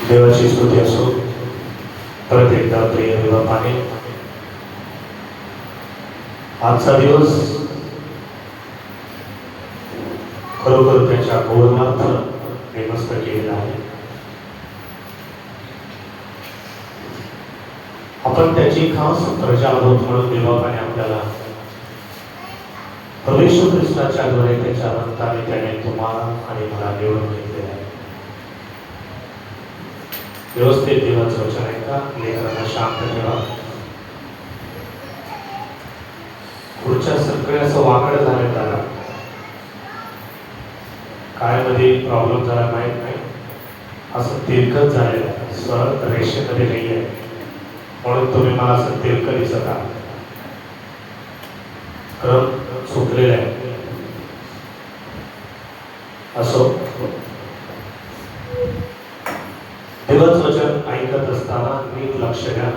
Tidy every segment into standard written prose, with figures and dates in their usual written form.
देवाची स्तुती असो. परत एकदा प्रिय देवबापाने आजचा दिवस खरोखर त्याच्या गौरवार्थ नेमस्त केलेला आहे. आपण त्याची खास प्रजा आहोत म्हणून देवबापाने आपल्याला प्रभू येशू ख्रिस्ताच्या द्वारे त्याच्या रक्ताने त्याने तुम्हाला आणि मला निवडून घेतलेले आहे. व्यवस्थित देवाचं वचन ऐका, लेकरांना शांत ठेवा. पुढच्या सगळ्या असं वाकड झाले त्याला काय मध्ये प्रॉब्लेम झाला माहित नाही, असं तिरकत झालेलं आहे, सरळ रेषेमध्ये नाही आहे म्हणून तुम्ही मला असं तिरकत दिसत आहात. क्रम सुटलेला आहे. असो, देवाचं वचन ऐकत असताना नीट लक्ष द्या,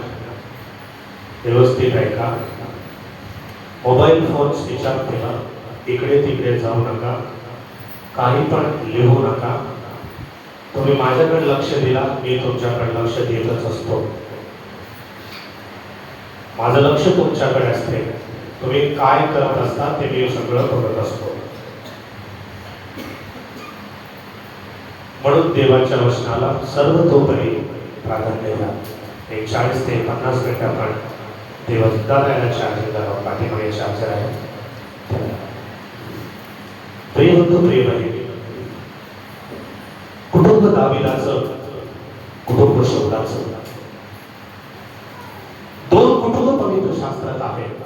व्यवस्थित ऐका. मोबाईल फोन स्विच ऑफ ठेवा, इकडे तिकडे जाऊ नका, काही पण लिहू नका. तुम्ही माझ्याकडे लक्ष दिला, मी तुमच्याकडे लक्ष देतच असतो. माझं लक्ष तुमच्याकडे असते, तुम्ही काय करत असता ते मी सगळं बघत असतो. म्हणून देवाच्या वचनाला सर्वतोपरी प्राधान्य द्या. एक 40 ते 50 मिनिट आपण देवदानाला चार्जिंग करावं. पाठीमागे चार्जर आहे. प्रिय बंधू, प्रिय बहिणी, कुटुंब दाविदाचं, कुटुंब शौलाचं, दोन कुटुंब पवित्र शास्त्रात आहेत.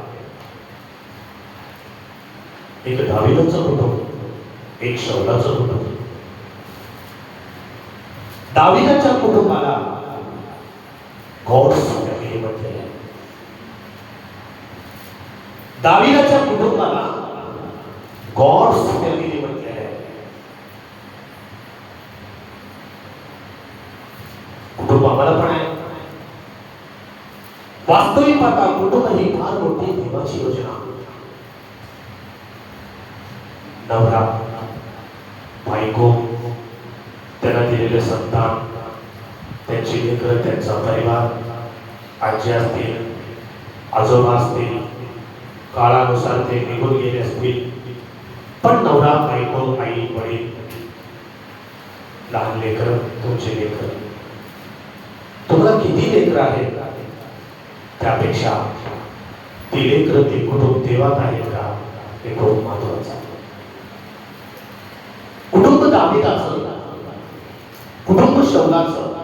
एक दाविदाचं कुटुंब, एक शौलाचं कुटुंब. दाविदाच्या कुटुंबाला गॉड्स फॅमिली म्हटले आहे. दाविदाच्या कुटुंबाला गॉड्स फॅमिली म्हटले आहे. कुटुंब आम्हाला पण आहे. वास्तविक पाहता कुटुंब ही फार मोठी देवाची योजना. नवरा, बायको, त्यांना दिलेले संतान, त्यांची लेकरं, त्यांचा परिवार, आजी असतील, आजोबा असतील, काळानुसार ते निघून गेले असतील, पण नवरा, बायको, आई, वडील, लहान लेकरं, तुमचे लेकरं, तुम्हाला किती लेकरं आहेत त्यापेक्षा ती लेकरं, ते कुटुंब देवात आहे का हे खूप महत्वाचं आहे. कुटुंब दाविदाचं, कुटुंब शौलाचं,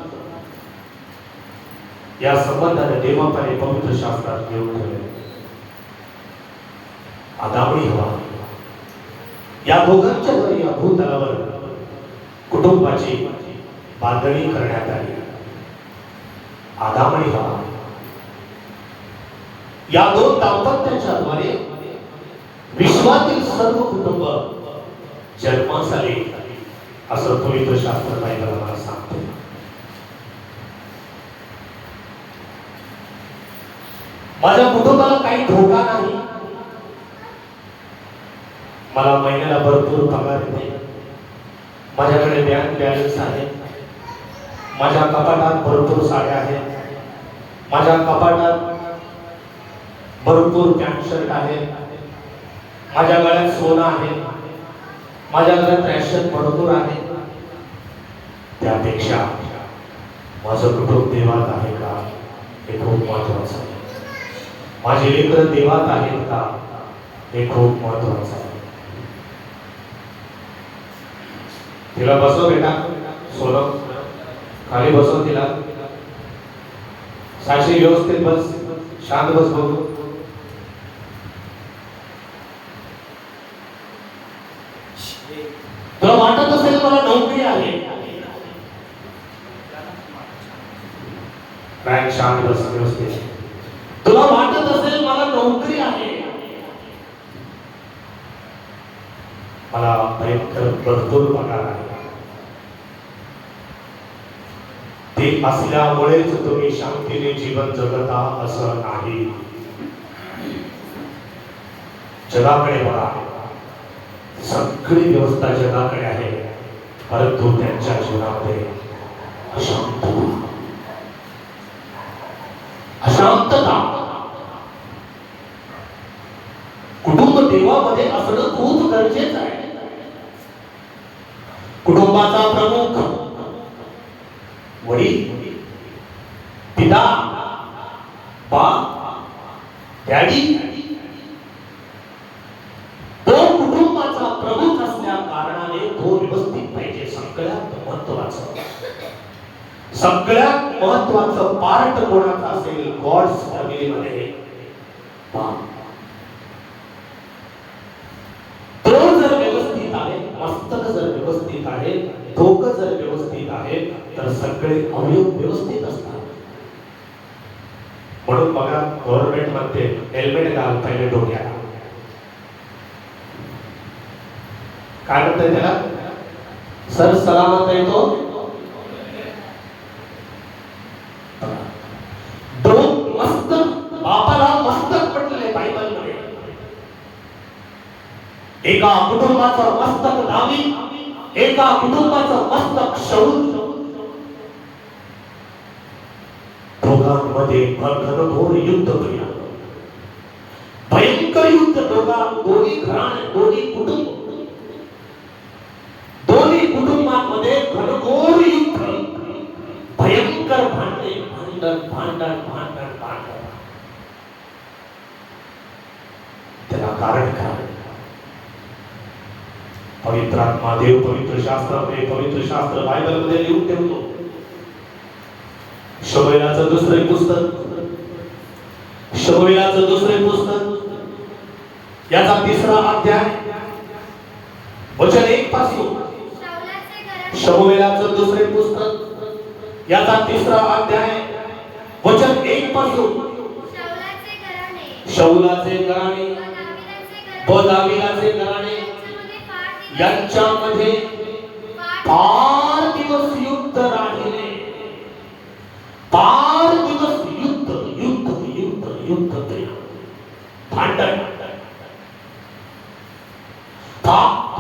या संबंधाने देवापाने पवित्र शास्त्रात घेऊन ठेवले. आदामणी हवा, या दोघांच्या द्वारे या भूतलावर कुटुंबाची बांधणी करण्यात आली. आदामणी हवा, या दोन दाम्पत्याच्या द्वारे विश्वातील सर्व कुटुंब जन्मास आले, असं पवित्र शास्त्र बायबल मला सांगते. माझ्या कुटुंबाला काही धोका नाही. मला महिन्याला भरपूर पगार येते, माझ्याकडे बँक बॅलन्स आहे, माझ्या कपाटात भरपूर साड्या आहेत, माझ्या कपाटात भरपूर पॅन्ट शर्ट आहे, माझ्या गळ्यात सोनं आहे, माझ्या घरात रॅशन भरपूर आहे. त्यापेक्षा माझं कुटुंब देवात आहे का हे खूप महत्वाचं आहे. माझे लेकरं देवात आहेत का हे खूप महत्वाचं आहे. तिला बसव बेटा, सोनं खाली बसव तिला. साक्षी व्यवस्थित बस, शांत बस बघू. तुला वाटत असेल मला नोकरी आहे, शांत बस व्यवस्थित. तुला वाटत असेल मला नोकरी आहे, मला भयंकर भरपूर पगार आहे, ते असल्यामुळेच तुम्ही शांतीने जीवन जगता असं नाही. जगाकडे बघा, सगळी व्यवस्था जगाकडे आहे, परंतु त्यांच्या जीवनामध्ये अशांत देवामध्ये असणं खूप गरजेचं आहे. कुटुंबाचा प्रमुख वडील, पिता, बाप, डॅडी, तो कुटुंबाचा प्रमुख असल्या कारणाने तो व्यवस्थित पाहिजे. सगळ्यात महत्वाचं पार्ट कोणाचा असेल गॉड्स फॅमिलीमध्ये? बाप. तो जर व्यवस्थित आहे, मस्तक जर व्यवस्थित आहे, डोकं जर व्यवस्थित आहे, तर सगळे अवयव व्यवस्थित असतात. म्हणून बघा, गव्हर्नमेंट मध्ये हेल्मेट घाल पहिले डोक्याला. काय म्हणतात त्याला? सर सलामत आहे तो. बापाला मस्तक म्हटले बायबल मध्ये. एका कुटुंबाचं मस्तक दावीद, एका कुटुंबाचं मस्तक शाऊल. दोघांमध्ये घनघोर युद्ध केलं, भयंकर युद्ध. दोन्ही घराणे, दोन्ही कुटुंब, दोन्ही कुटुंबांमध्ये घनघोर युद्ध, भयंकर भांडणे, भांडण भांडण भांडण भांडण. त्याला कारण काय? पवित्र आत्मा देव पवित्र शास्त्रामध्ये, पवित्र शास्त्र बायबल मध्ये लिहून ठेवतो. शमूएलाचं दुसरे पुस्तक, शमूएलाचं दुसरे पुस्तक, याचा 3रा अध्याय वचन 1 पासून. शमूएलाचं दुसरे पुस्तक, याचा 3रा अध्याय वचन 1 पासून. शाऊलाचे घराणे व दावीदाचे घराणे यांच्यामध्ये फार दिवस युद्ध राहिले. फार दिवस युद्ध युद्ध युद्ध युद्ध भांडण.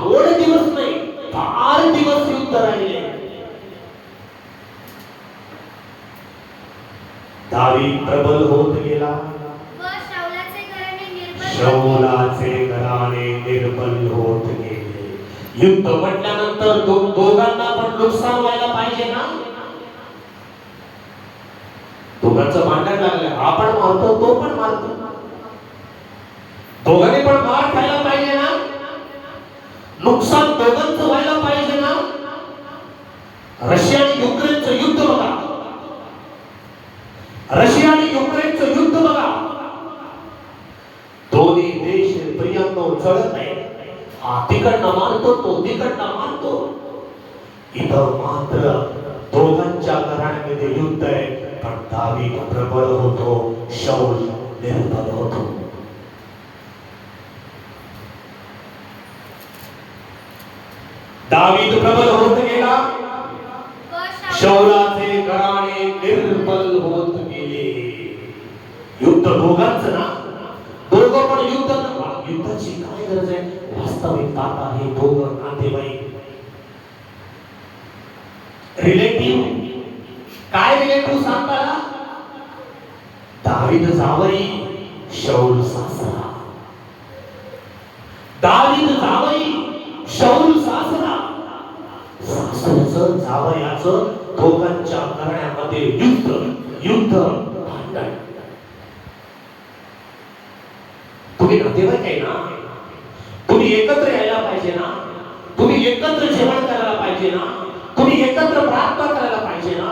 थोडे दिवस नाही, फार दिवस युद्ध राहिले. दावीद प्रबल होत गेला, शाऊलाचे घराणे निर्बल होत गेले. युद्ध म्हटल्यानंतर दोघांना पण नुकसान व्हायला पाहिजे ना. दोघांचं भांडण लागलं, आपण मारतो तो पण मारतो, दोघांनी पण मार खायला पाहिजे ना. नुकसान दोघांचं व्हायला पाहिजे ना. रशिया आणि युक्रेनचं युद्ध बघा, रशिया आणि युक्रेनचं युद्ध बघा. दोन्ही देश प्रियांनो जळत नाही. हा तिकडनं मारतो, तो तिकडनं मारतो. इथं मात्र दोघांच्या घराण्यामध्ये युद्ध आहे, पण दावीद प्रबळ होतो, शाऊल निर्बल होतो. दावीद प्रबल होत गेला, शाऊलाचे घराणे निर्बल होत गेले. युद्ध दोघांचं ना, दोघं पण युद्ध. युद्धाची काय गरज आहे? वास्तविक आता हे दोघं नातेवाईक, रिलेटिव्ह. काय रिलेटिव्ह सांगता? दावीद जावई, शाऊल सासरा. दावीद जावई, शाऊल सासरा. सासऱ्याचं जावयाचं दोघांच्या घराण्यामध्ये युद्ध युद्ध भांडण. तुम्ही नातेवाईक आहे ना, तुम्ही एकत्र यायला पाहिजे ना, तुम्ही एकत्र जेवण करायला पाहिजे ना, तुम्ही एकत्र प्रार्थना करायला पाहिजे ना,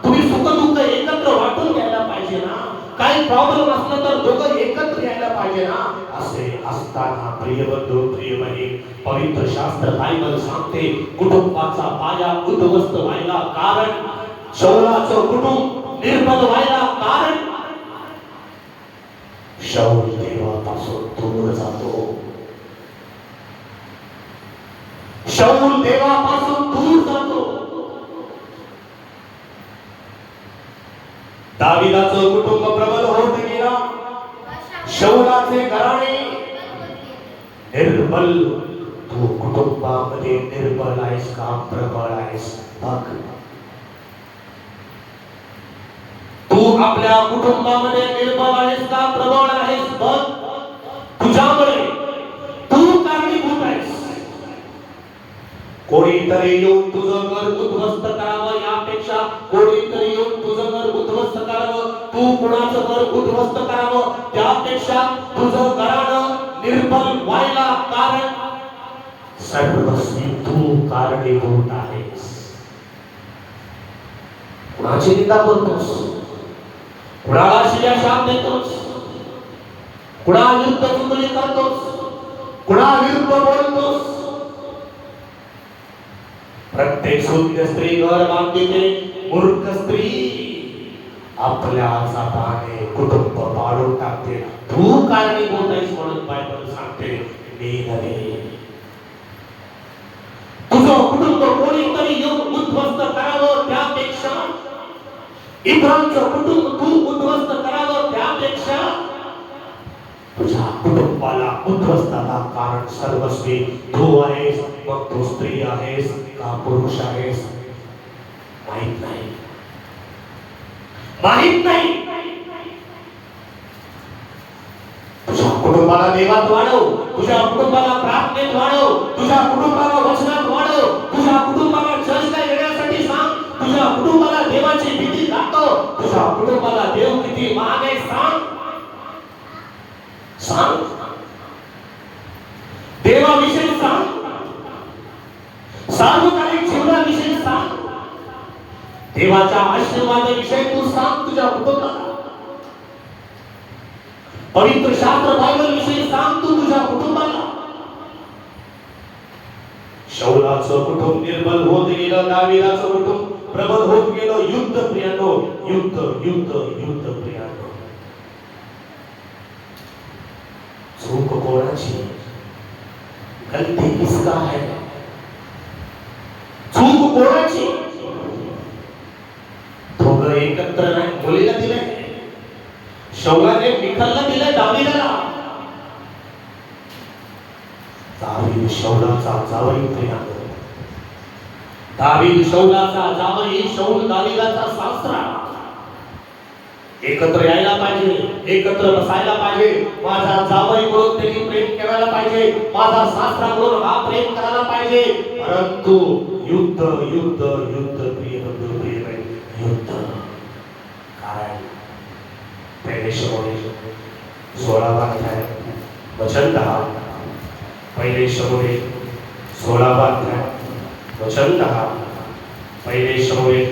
तुम्ही सुख दुःख एकत्र वाटून घ्यायला पाहिजे ना. काही प्रॉब्लेम असला तर दोघं एकत्र यायला पाहिजे ना. असे असताना प्रिय बंधू, प्रिय बहीण, पवित्र शास्त्र बायबल सांगते कुटुंबाचा पाया उद्ध्वस्त व्हायला कारण, शाऊलाचं कुटुंब निर्बल व्हायला कारण, शाऊल देवापासून दूर जातो. शाऊल देवापासून दूर जातो. दावीदाचं कुटुंब प्रबल होत गेला, शाऊलाचे घराणे निर्बल. तू कुटुंबामध्ये निर्बल आहेस का प्रबळ आहेस बघ. तू आपल्या कुटुंबामध्ये निर्बल आहेस का प्रबळ आहेस बघ. तुझ्यामुळे कोणीतरी येऊन तुझं घर उद्ध्वस्त करावं यापेक्षा कोणीतरी येऊन तुझं घर उद्ध्वस्त करावं, तू कुणाचं घर उद्ध्वस्त करावं त्यापेक्षा तुझं घरानं निर्बल व्हायला कारण सर्वस्वी तू कारणीभूत आहेस. कुणाची निंदा करतोस, कुणाला शिव्या शाप देतोस, कुणा विरुद्ध चुगली करतोस, कुणा विरुद्ध बोलतोस. प्रत्येक शून्य स्त्री घर बांधते, मूर्ख स्त्री आपल्या जाताने कुटुंब पाडून टाकते. तू कारणीभूत आहेस म्हणून बायबल सांगते मी नव्हे. तुझं कुटुंब कोणीतरी येऊन उद्ध्वस्त करावं त्यापेक्षा इतरांचं कुटुंब तू उद्ध्वस्त करावं त्यापेक्षा तुझ्या कुटुंबाला उद्ध्वस्ताला कारण सर्वस्वी तू आहेस. मग तू स्त्री आहेस का पुरुष आहेस माहित नाही, माहित नाही. तुझ्या कुटुंबाला देवात वाढव, तुझ्या कुटुंबाला प्रार्थनेत वाढव, तुझ्या कुटुंबाला वचनात वाढव, तुझ्या कुटुंबाला चर्चला येण्यासाठी सांग, तुझ्या कुटुंबाला देवाची भीती दाखव, तुझ्या कुटुंबाला देव किती महान आहे सांग. सांग देवाविषयी सांग, सार्वकालिक जीवनाविषयी सांग, देवाच्या आशीर्वादाविषयी तू सांग तुझ्या कुटुंबाला. पवित्र शास्त्र बायबल विषयी सांग तू तुझ्या कुटुंबाला. शौलाचं कुटुंब निर्बल होत गेलं, दाविदाचं कुटुंब प्रबल होत गेलं. युद्ध प्रियानो, युद्ध युद्ध युद्ध प्रियानो. चूक कोणाची, गलती किसका है, चूक कोणाची. दोघं एकत्र नाही, मुलीला दिलंय, शौलाने मिखालला दिलंय दाविदाला. दावीद शौलाचा जावई प्रियानो, दावीद शौलाचा जावई, शौल दाविदाचा सासरा. एकत्र यायला पाहिजे, एकत्र बसायला पाहिजे. माझा जावई म्हणून त्यांनी प्रेम करायला पाहिजे, माझा सासरा म्हणून हा प्रेम करायला पाहिजे. परंतु युद्ध युद्ध युद्ध प्रिय बंधू प्रिय युद्ध. कारण पहिले शमूएल 16वा अध्याय वचन 10, पहिले शमूएल 16वा अध्याय वचन 10, पहिले शमूएल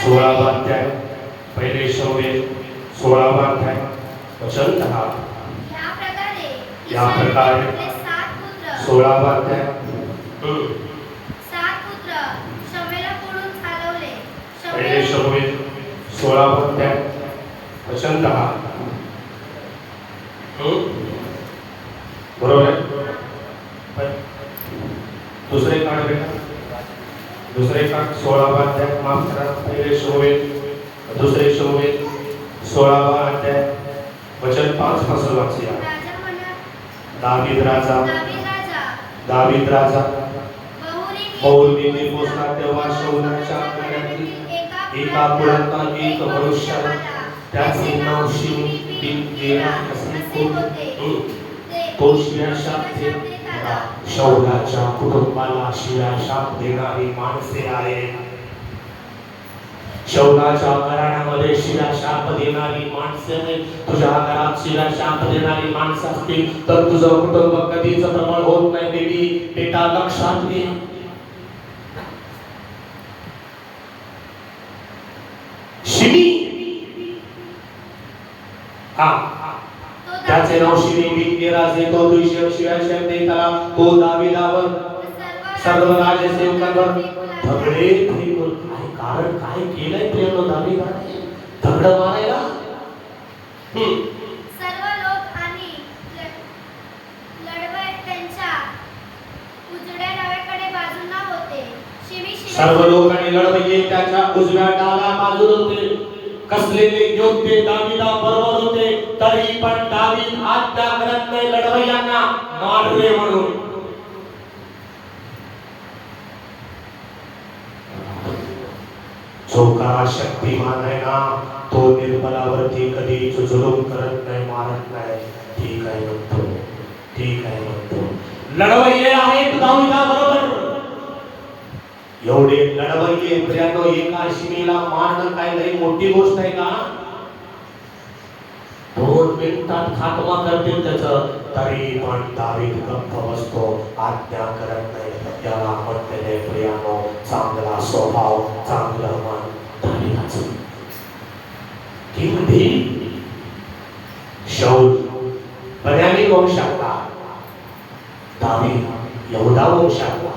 16वा अध्याय, पहिले शमूएल 16वा अध्याय वचन 10. या प्रकारे 16वा अध्याय 7 पुत्र शमूएलाकडून चालवले. पहिले शमूएल 16वा अध्याय वचन 10. बरोबर आहे. दुसरे काढ बेटा, दुसरे काढ 16वा अध्याय, माफ करा, पहिले शमूएल दुसरे शमूएल 16वा अध्याय वचन 5 पासून वाचूया. दावीद राजा बहुरीने पोचला तेव्हा शौलाच्या घरातील एका कुळातला एक मनुष्याला, त्याचे नाव शिमी बिन गेरा असे तो शिव्या शाप देणारा. शौलाच्या कुटुंबाला शिव्या शाप देणारी माणसे आहेत. शौलाच्या घराण्यामध्ये शिव्या शाप देणारी माणसे आहेत. तुझ्या घरात शिव्या शाप देणारी माणसं असतील तर तुझं कुटुंब कधीच प्रबळ होत नाही. बेबी बेटा लक्षात घे. शिमी, त्याचे नाव शिमी बिन गेरा, तो शिव्या शाप देणारा. तो दाविदावर सर्व राजसेवकांवर झगडे फेकून. कारण काय केलंय प्रियानो दाविदाने? दगड मारायला. सर्व लोक आणि लढवय त्यांच्या उजव्या डाव्याकडे बाजूला होते. सर्व लोक आणि लढवय त्याच्या उजव्या डाव्या बाजूला होते. कसलेले योद्धे दाविदा बरोबर होते, तरी पण दावीद आज्ञा करत नाही लढवय्यांना मार रे म्हणून. जो का शक्तिमान आहे ना, तो निर्बलावरती कधी जुलूम करत नाही, मारत नाही. ठीक आहे म्हणतो, ठीक आहे म्हणतो. लढवय्ये आहेत दाविदा बरोबर, एवढे लढवय्ये प्रियानो एका शिमीला मारणं काय लई मोठी गोष्ट आहे का? 2 मिनिटात खात्मा करतील त्याचं, तरी पण दावीद गप्प बसतो, आज्ञा करत नाही. त्याला म्हणते प्रियानो चांगला स्वभाव, चांगलं मन दावीदाचं. किंवा शौल बन्यामीन वंशातला, दावीद यहुदा वंशातला.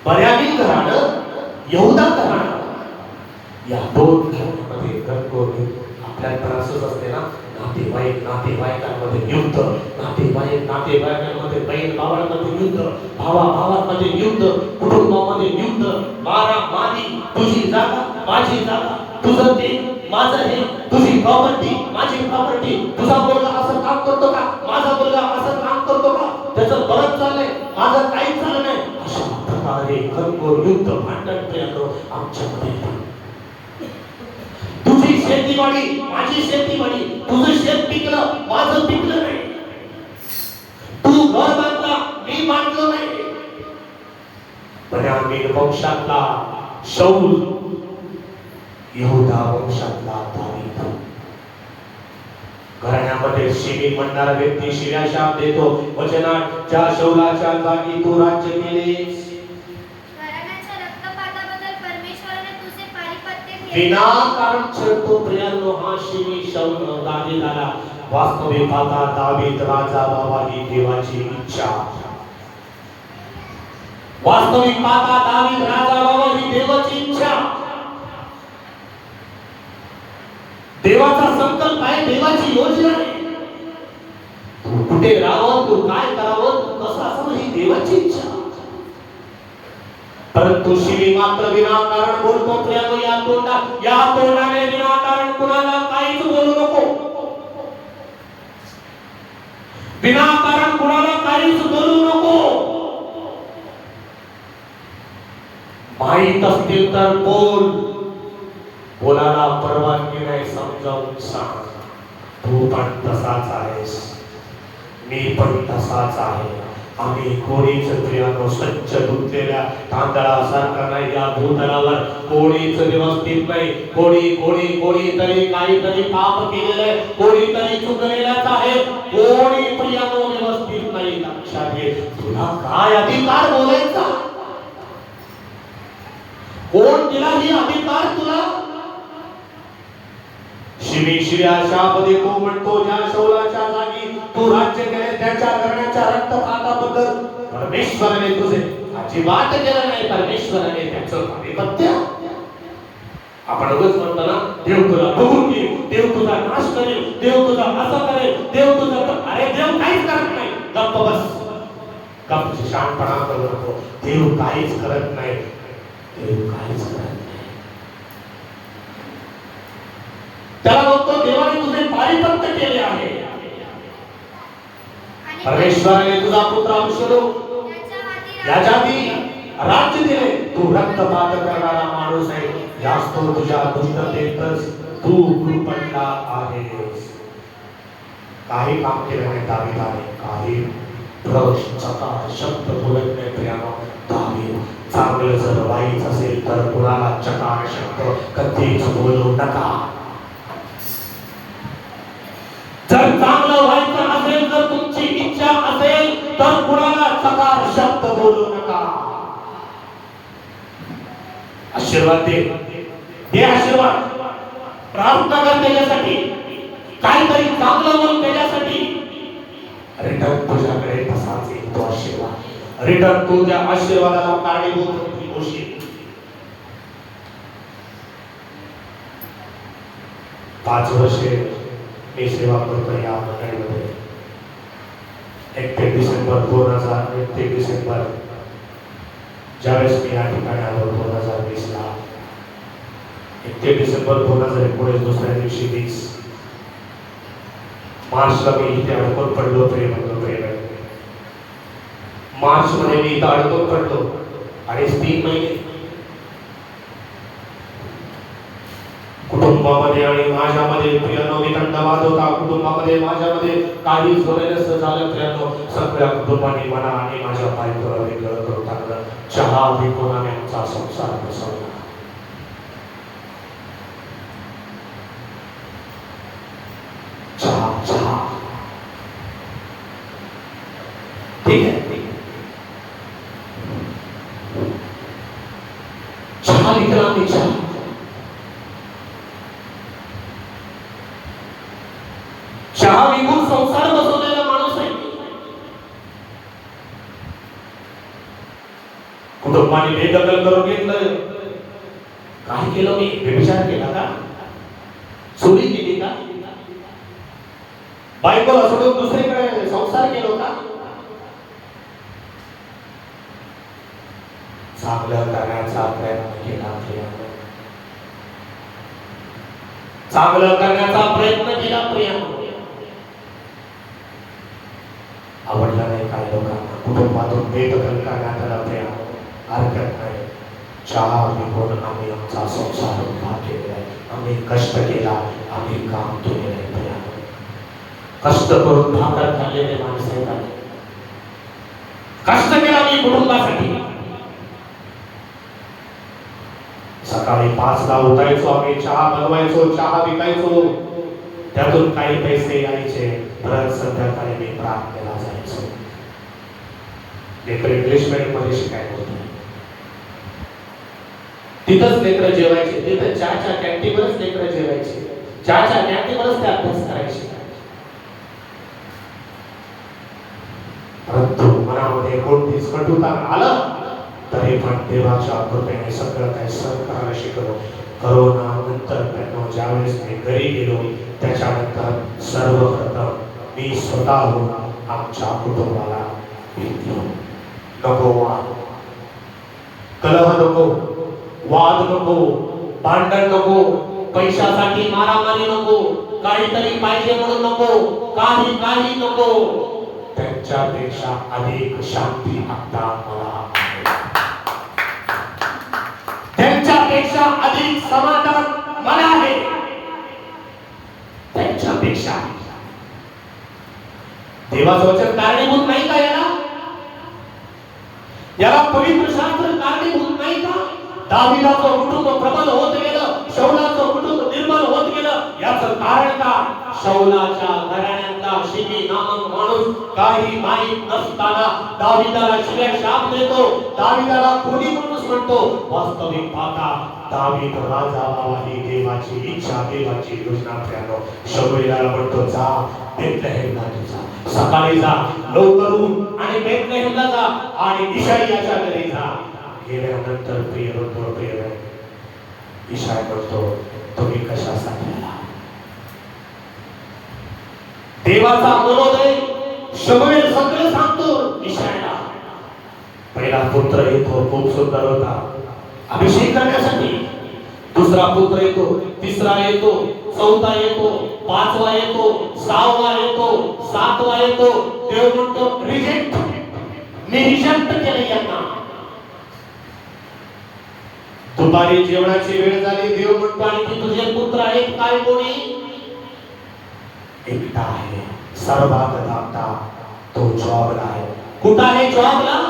बन्यामीन घराणं, यहुदा घराणं, या दोन घरांमध्ये गणगोरी आपल्याला पण असंच असते ना. नातेवाईकांमध्ये युद्ध, नातेवाईकांमध्ये बहीण भावांमध्ये युद्ध, भावांमध्ये युद्ध, कुटुंबामध्ये युद्ध, मारामारी, तुझी जागा माझी जागा, तुझं ते माझं हे, तुझी प्रॉपर्टी माझी प्रॉपर्टी, तुझा मुलगा असं काम करतो का, माझा मुलगा असं काम करतो का, त्याचं बरंच चाललंय, माझं काहीच झालं नाही. अशा प्रकारे घनघोर युद्ध भांडण आमच्यामध्ये. तुझी शेतीवाडी माझी शेतीवाडी, तुझं शेत पिकलं माझं पिकलं नाही, तू घर बांधला मी बांधलं नाही. बन्यामीन वंशातला शौल, यहुदा वंशातला दावीद. घराण्यामध्ये शिवी म्हणणारा व्यक्ती शिव्या शाप देतो. वचनात ज्या शौलाच्या जागी तू राज्य केलेस, विनाकारण छळतो. प्रियांनो हा शिवी शौल दावीदाला. वास्तविक पाहता दावीद राजा व्हावा ही देवाची इच्छा. वास्तविक पाहता दावीद राजा व्हावा ही देवाची इच्छा. देवाचा संकल्प आहे, देवाची योजना आहे. तू कुठे राहावं, तू काय करावं, तू कसं असावं ही देवाची इच्छा. परंतु शिवी मात्र विनाकारण बोलतो. प्रियांनो या तोंडाने विनाकारण कुणाला काहीच बोलू नको. विनाकारण कुणाला काहीच बोलू नको. माहित असतील तर बोल, बोलायला परवानगी नाही समजावून सांग. तू पण तसाच आहेस, मी पण तसाच आहे. आम्ही कोणीच प्रियानो स्वच्छ धुतलेल्या तांदळासारखा नाही. या भूतलावर कोणीच व्यवस्थित नाही. कोणीतरी काहीतरी पाप केलेलं आहे, कोणीतरी चुकलेलाच आहे. कोणी प्रियानो व्यवस्थित नाही. लक्षात घे, तुला काय अधिकार बोलायचा? कोण दिला ही अधिकार तुला? शिव्या शाप देतो म्हणतो. ज्या शौलाच्या जागी तू राज्य केले, त्याच्या घराण्याच्या रक्तपाताबद्दल परमेश्वराने तुझे अजिबात केलं नाही. परमेश्वराने त्याचं आधिपत्य. आपण उगाच म्हणतो ना, देव तुला बघून घेईल, देव तुझा नाश करेल, देव तुझा असं करेल, देव तुझा. अरे देव काहीच करत नाही. गप्प बस, गप्प शांतपणा करतो. देव काहीच करत नाही. देव काहीच करत नाही. त्याला म्हणतो देवाने तुझे पारिपत्य केले आहे. परमेश्वराने तुझा पुत्र अंशलो याच्या आधी राज्य दिले. तू रक्तपात करणारा माणूस आहे. जास्त तुझ्या दुष्टतेतच तू कृपणला आहेस. काही काम केलं नाही दावीदाने, काही चकार शब्द बोलत नाही. प्रियानो दावीद चांगलं जर वाईट असेल तर कुणाला चकार शब्द कधीच बोलू नका. जर चांगलं व्हायचं असेल, जर तुमची इच्छा असेल तर कुणाला चकार शब्द बोलू नका. आशीर्वाद दे आशीर्वाद. प्रार्थना कर त्याच्यासाठी, काहीतरी चांगलं बोल त्याच्यासाठी. रिटर्न तुझ्याकडे तसाच येईल तो आशीर्वाद. रिटर्न तू त्या आशीर्वादाला कारणीभूत होशील. 5 वर्षे मी सेवा करतो या मंडळीमध्ये. 1 डिसेंबर 2001 ज्यावेळेस मी या ठिकाणी आलो 2020 ला, 1 डिसेंबर 2019 दुसऱ्या दिवशी 20 मार्चला मी इथे अडकून पडलो. प्रेम मार्च मध्ये मी इथं अडकून पडलो आणि 3 महिने कुटुंबामध्ये आणि माझ्यामध्ये प्रियानो वितंडवाद होता. कुटुंबामध्ये माझ्यामध्ये काही झोलेलंच झालं प्रियानो. सगळ्या कुटुंबाने मला आणि माझ्या बायकोला वेगळं करून टाकलं. चहा विकून आम्ही आमचा संसार बसवला. चहा चहा ठीक आहे, ठीक आहे. चहा विकला मी चहा. चहा विकून संसार बसवलेला माणूस आहे. कुटुंबाने बेदखल करून घेतलं. काय केलं मी? व्यभिचार केला का? चोरी केली का? बायकोला सोडून दुसरीकडे संसार केला का? चांगलं करण्याचा प्रयत्न केला. चांगलं करण्याचा प्रयत्न केला प्रियानो. आवडला नाही काही लोकांना. कुटुंबातून बेदखल करण्यात आला प्रियानो. हरकत नाही. चहा विकून आम्ही आमचा संसार उभा केलेला आहे. आम्ही कष्ट केला, आम्ही काम केलेलं आहे प्रियानो. कष्ट करून भाकर खाल्लेले माणसं आहेत. कष्ट केला मी कुटुंबासाठी. सकाळी 5ला उठायचो आम्ही, चहा बनवायचो, चहा विकायचो, त्यातून काही पैसे यायचे. परत संध्याकाळी मी प्रार्थनेला जायचो. लेकर इंग्लिश मीडियम मध्ये शिकायला होते. तिथंच लेकर जेवायचे. तिथं चहाच्या कॅन्टीनवरच लेकर जेवायचे. चहाच्या कॅन्टीनवरच ते अभ्यास करायचे. परंतु मनामध्ये कोणतीच कटुता आलं तरी पण देवाच्या कृपेने सगळं काही सहन करायला शिकलो. करोना नंतर ज्यावेळेस मी घरी गेलो त्याच्यानंतर सर्वप्रथम मी स्वतःहून आमच्या कुटुंबाला भेटलो. नको वाद, कलह नको, वाद नको, भांडण नको, पैशासाठी मारामारी नको, काहीतरी पाहिजे म्हणून नको, काही नको. त्यांच्यापेक्षा अधिक शांती आता मला आहे. त्यांच्यापेक्षा अधिक समाधान मला आहे. त्यांच्यापेक्षा देवाचं वचन कारणीभूत नाही का याला पवित्र शास्त्र कारणीभूत नाही का? दाविदाचं कुटुंब प्रबल होत गेलं, शौलाचं कुटुंब निर्मल होत गेलं. याचं कारण का? शौलाच्या घराण्यातला शिमी नामक माणूस काही माहीत नसताना दाविदाला शिव्या शाप देतो, दाविदाला कोणी माणूस म्हणतो. वास्तविक पाहता दावीद राजा व्हावी देवाची इच्छा, देवाची योजना प्रियानो. शमूएलला म्हणतो जा बेथलेहेमला जा, सकाळी जा लवकर उठ आणि बेथलेहेमला जा आणि इशायाच्या घरी जा. गेल्यानंतर प्रिय इशाया म्हणतो तुम्ही कशासाठी आला? देवाचा मनोदय शमूएल सगळं सांगतो इशायाला. पहिला पुत्र येतो, खूप सुंदर होता, अभिषेक करण्यासाठी. दुसरा पुत्र येतो, तिसरा येतो, चौथा येतो, पाचवा येतो, सहावा येतो, सातवा येतो. देव म्हणतो रिजेक्ट, मी रिजेक्ट केले यांना. दुपारी जेवणाची वेळ झाली. देव म्हणतो आणखी तुझे पुत्र आहेत काय? कोणी? एकटा आहे, सर्वात धाकटा, तो जॉबला आहे. कुठं आहे जॉबला?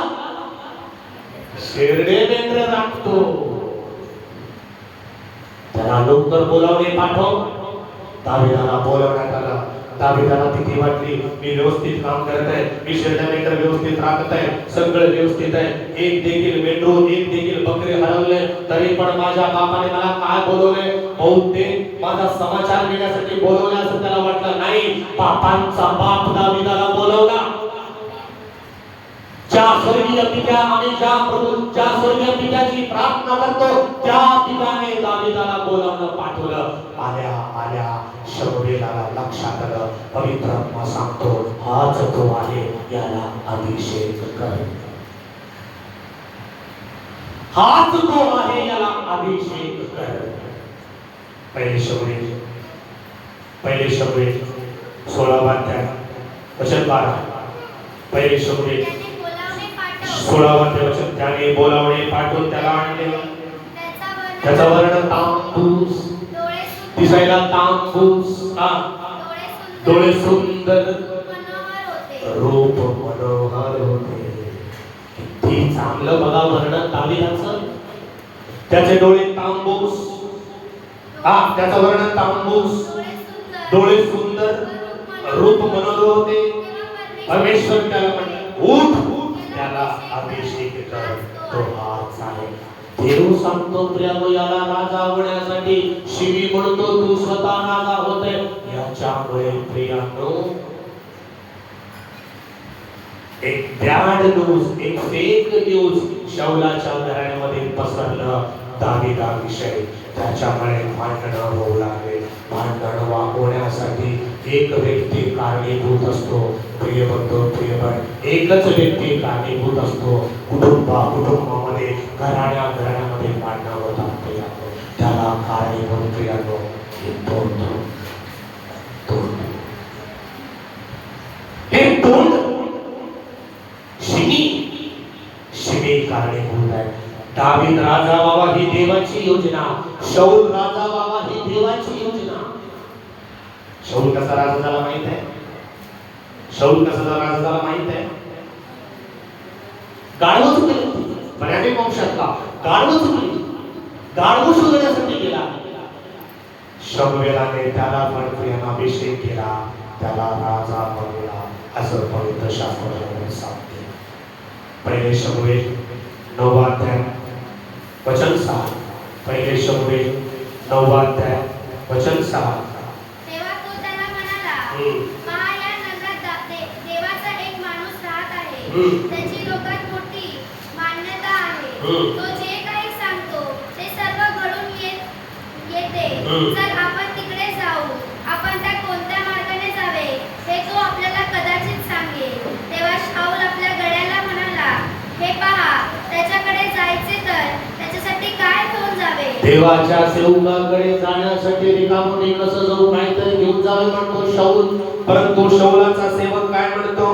शेरडे मेंढरे राखतो. त्याला लवकर बोलावणे पाठव. दाविदाला बोलवण्यात आलं. दाविदाला भीती वाटली. मी व्यवस्थित काम करत आहे, मी शेरडे मेंढर व्यवस्थित राखत आहे, सगळं व्यवस्थित आहे. एक देखील मेंढरू, एक देखील बकरी हरवले तरी पण माझ्या बापाने मला काय बोलवले? बहुतेक माझा समाचार घेण्यासाठी बोलवले असं त्याला वाटलं. नाही, बापांचा बाप दाविदाला बोलवला. ज्या स्वर्गीय पित्या आणि ज्या स्वर्गीय पित्याची प्रार्थना करतो त्या पित्याने दाविदाला बोलावलं, पाठवलं. आल्या शमूएलला लक्षात आलं. पवित्र आत्मा सांगतो हाच तो आहे, याला अभिषेक कर. हाच तो आहे, याला अभिषेक कर. पहिले शमूएल 16 अध्याय वचन 12. पहिले शमूएल 16 वचन. त्याने बोलावणे पाठवून त्याला आणले. त्याचा वर्ण तांबूस, तांबूस डोळे सुंदर मनोहर होते. रूप मनोहर होते. किती चांगलं बघा वर्णन दाविदाचं. त्याचे डोळे तांबूस, त्याचं वर्णन तांबूस, डोळे सुंदर, रूप मनोहर होते. परमेश्वर त्याला म्हणले उठ, त्याला अभिषेक कर, तो हाच आहे. देव सांगतो प्रियानो, याला राजा होण्यासाठी शिवी म्हणतो तू स्वतः राजा होते. याच्यामुळे प्रियानो एक बॅड न्यूज, एक फेक न्यूज शाऊलाच्या घराण्यामध्ये पसरलं दाविदाविषयी. त्याच्यामुळे भांडणं होऊ लागले. भांडण वागवण्यासाठी एक व्यक्ती कारणीभूत असतो. प्रिय बंधू, प्रिय बहीण, एकच व्यक्ती कारणीभूत असतो. कुटुंबामध्ये घराण्यामध्ये भांडणं होतात प्रियानो. त्याला कारणीभूत प्रियानो हे तोंड शिमी कारणीभूत आहे. दावीद राजा व्हावा ही देवाची योजना. शाऊल राजा व्हावा ही देवाची योजना. शाऊल कसा राजा झाला माहित आहे? शाऊल कसा राजा झाला माहित आहे? गाढव चुकले, बऱ्यापैकी वंशातला गाढव चुकले, गाढव शोधण्यासाठी गेला. शमूएलाने त्याला पण प्रियानं अभिषेक केला, त्याला राजा बनवला, असं पवित्र शास्त्रामध्ये सांगते. पहिले शमूएल 9 अध्याय वचन 6. पहिले शमूएल 9 अध्याय वचन 6. तेव्हा तो त्याला म्हणाला, पहा, या नगरात देवाचा एक माणूस राहत आहे. त्याची लोकात मोठी मान्यता आहे. तो जे काही सांगतो ते सर्व घडून येते. जर आपण तिकडे जाऊ, आपण त्या कोणत्या मार्गाने जावे हे तो आपल्याला कदाचित सांगेल. तेव्हा शाऊल आपल्या गड्याला म्हणाला, हे पहा, त्याच्याकडे जायचे तर त्याच्यासाठी काय घेऊन जावे? देवाच्या सेवकाकडे जाण्यासाठी रिकामोने कसं जाऊ, काहीतरी घेऊन जावे म्हणतो शाऊल. परंतु शाऊलाचा सेवक काय म्हणतो?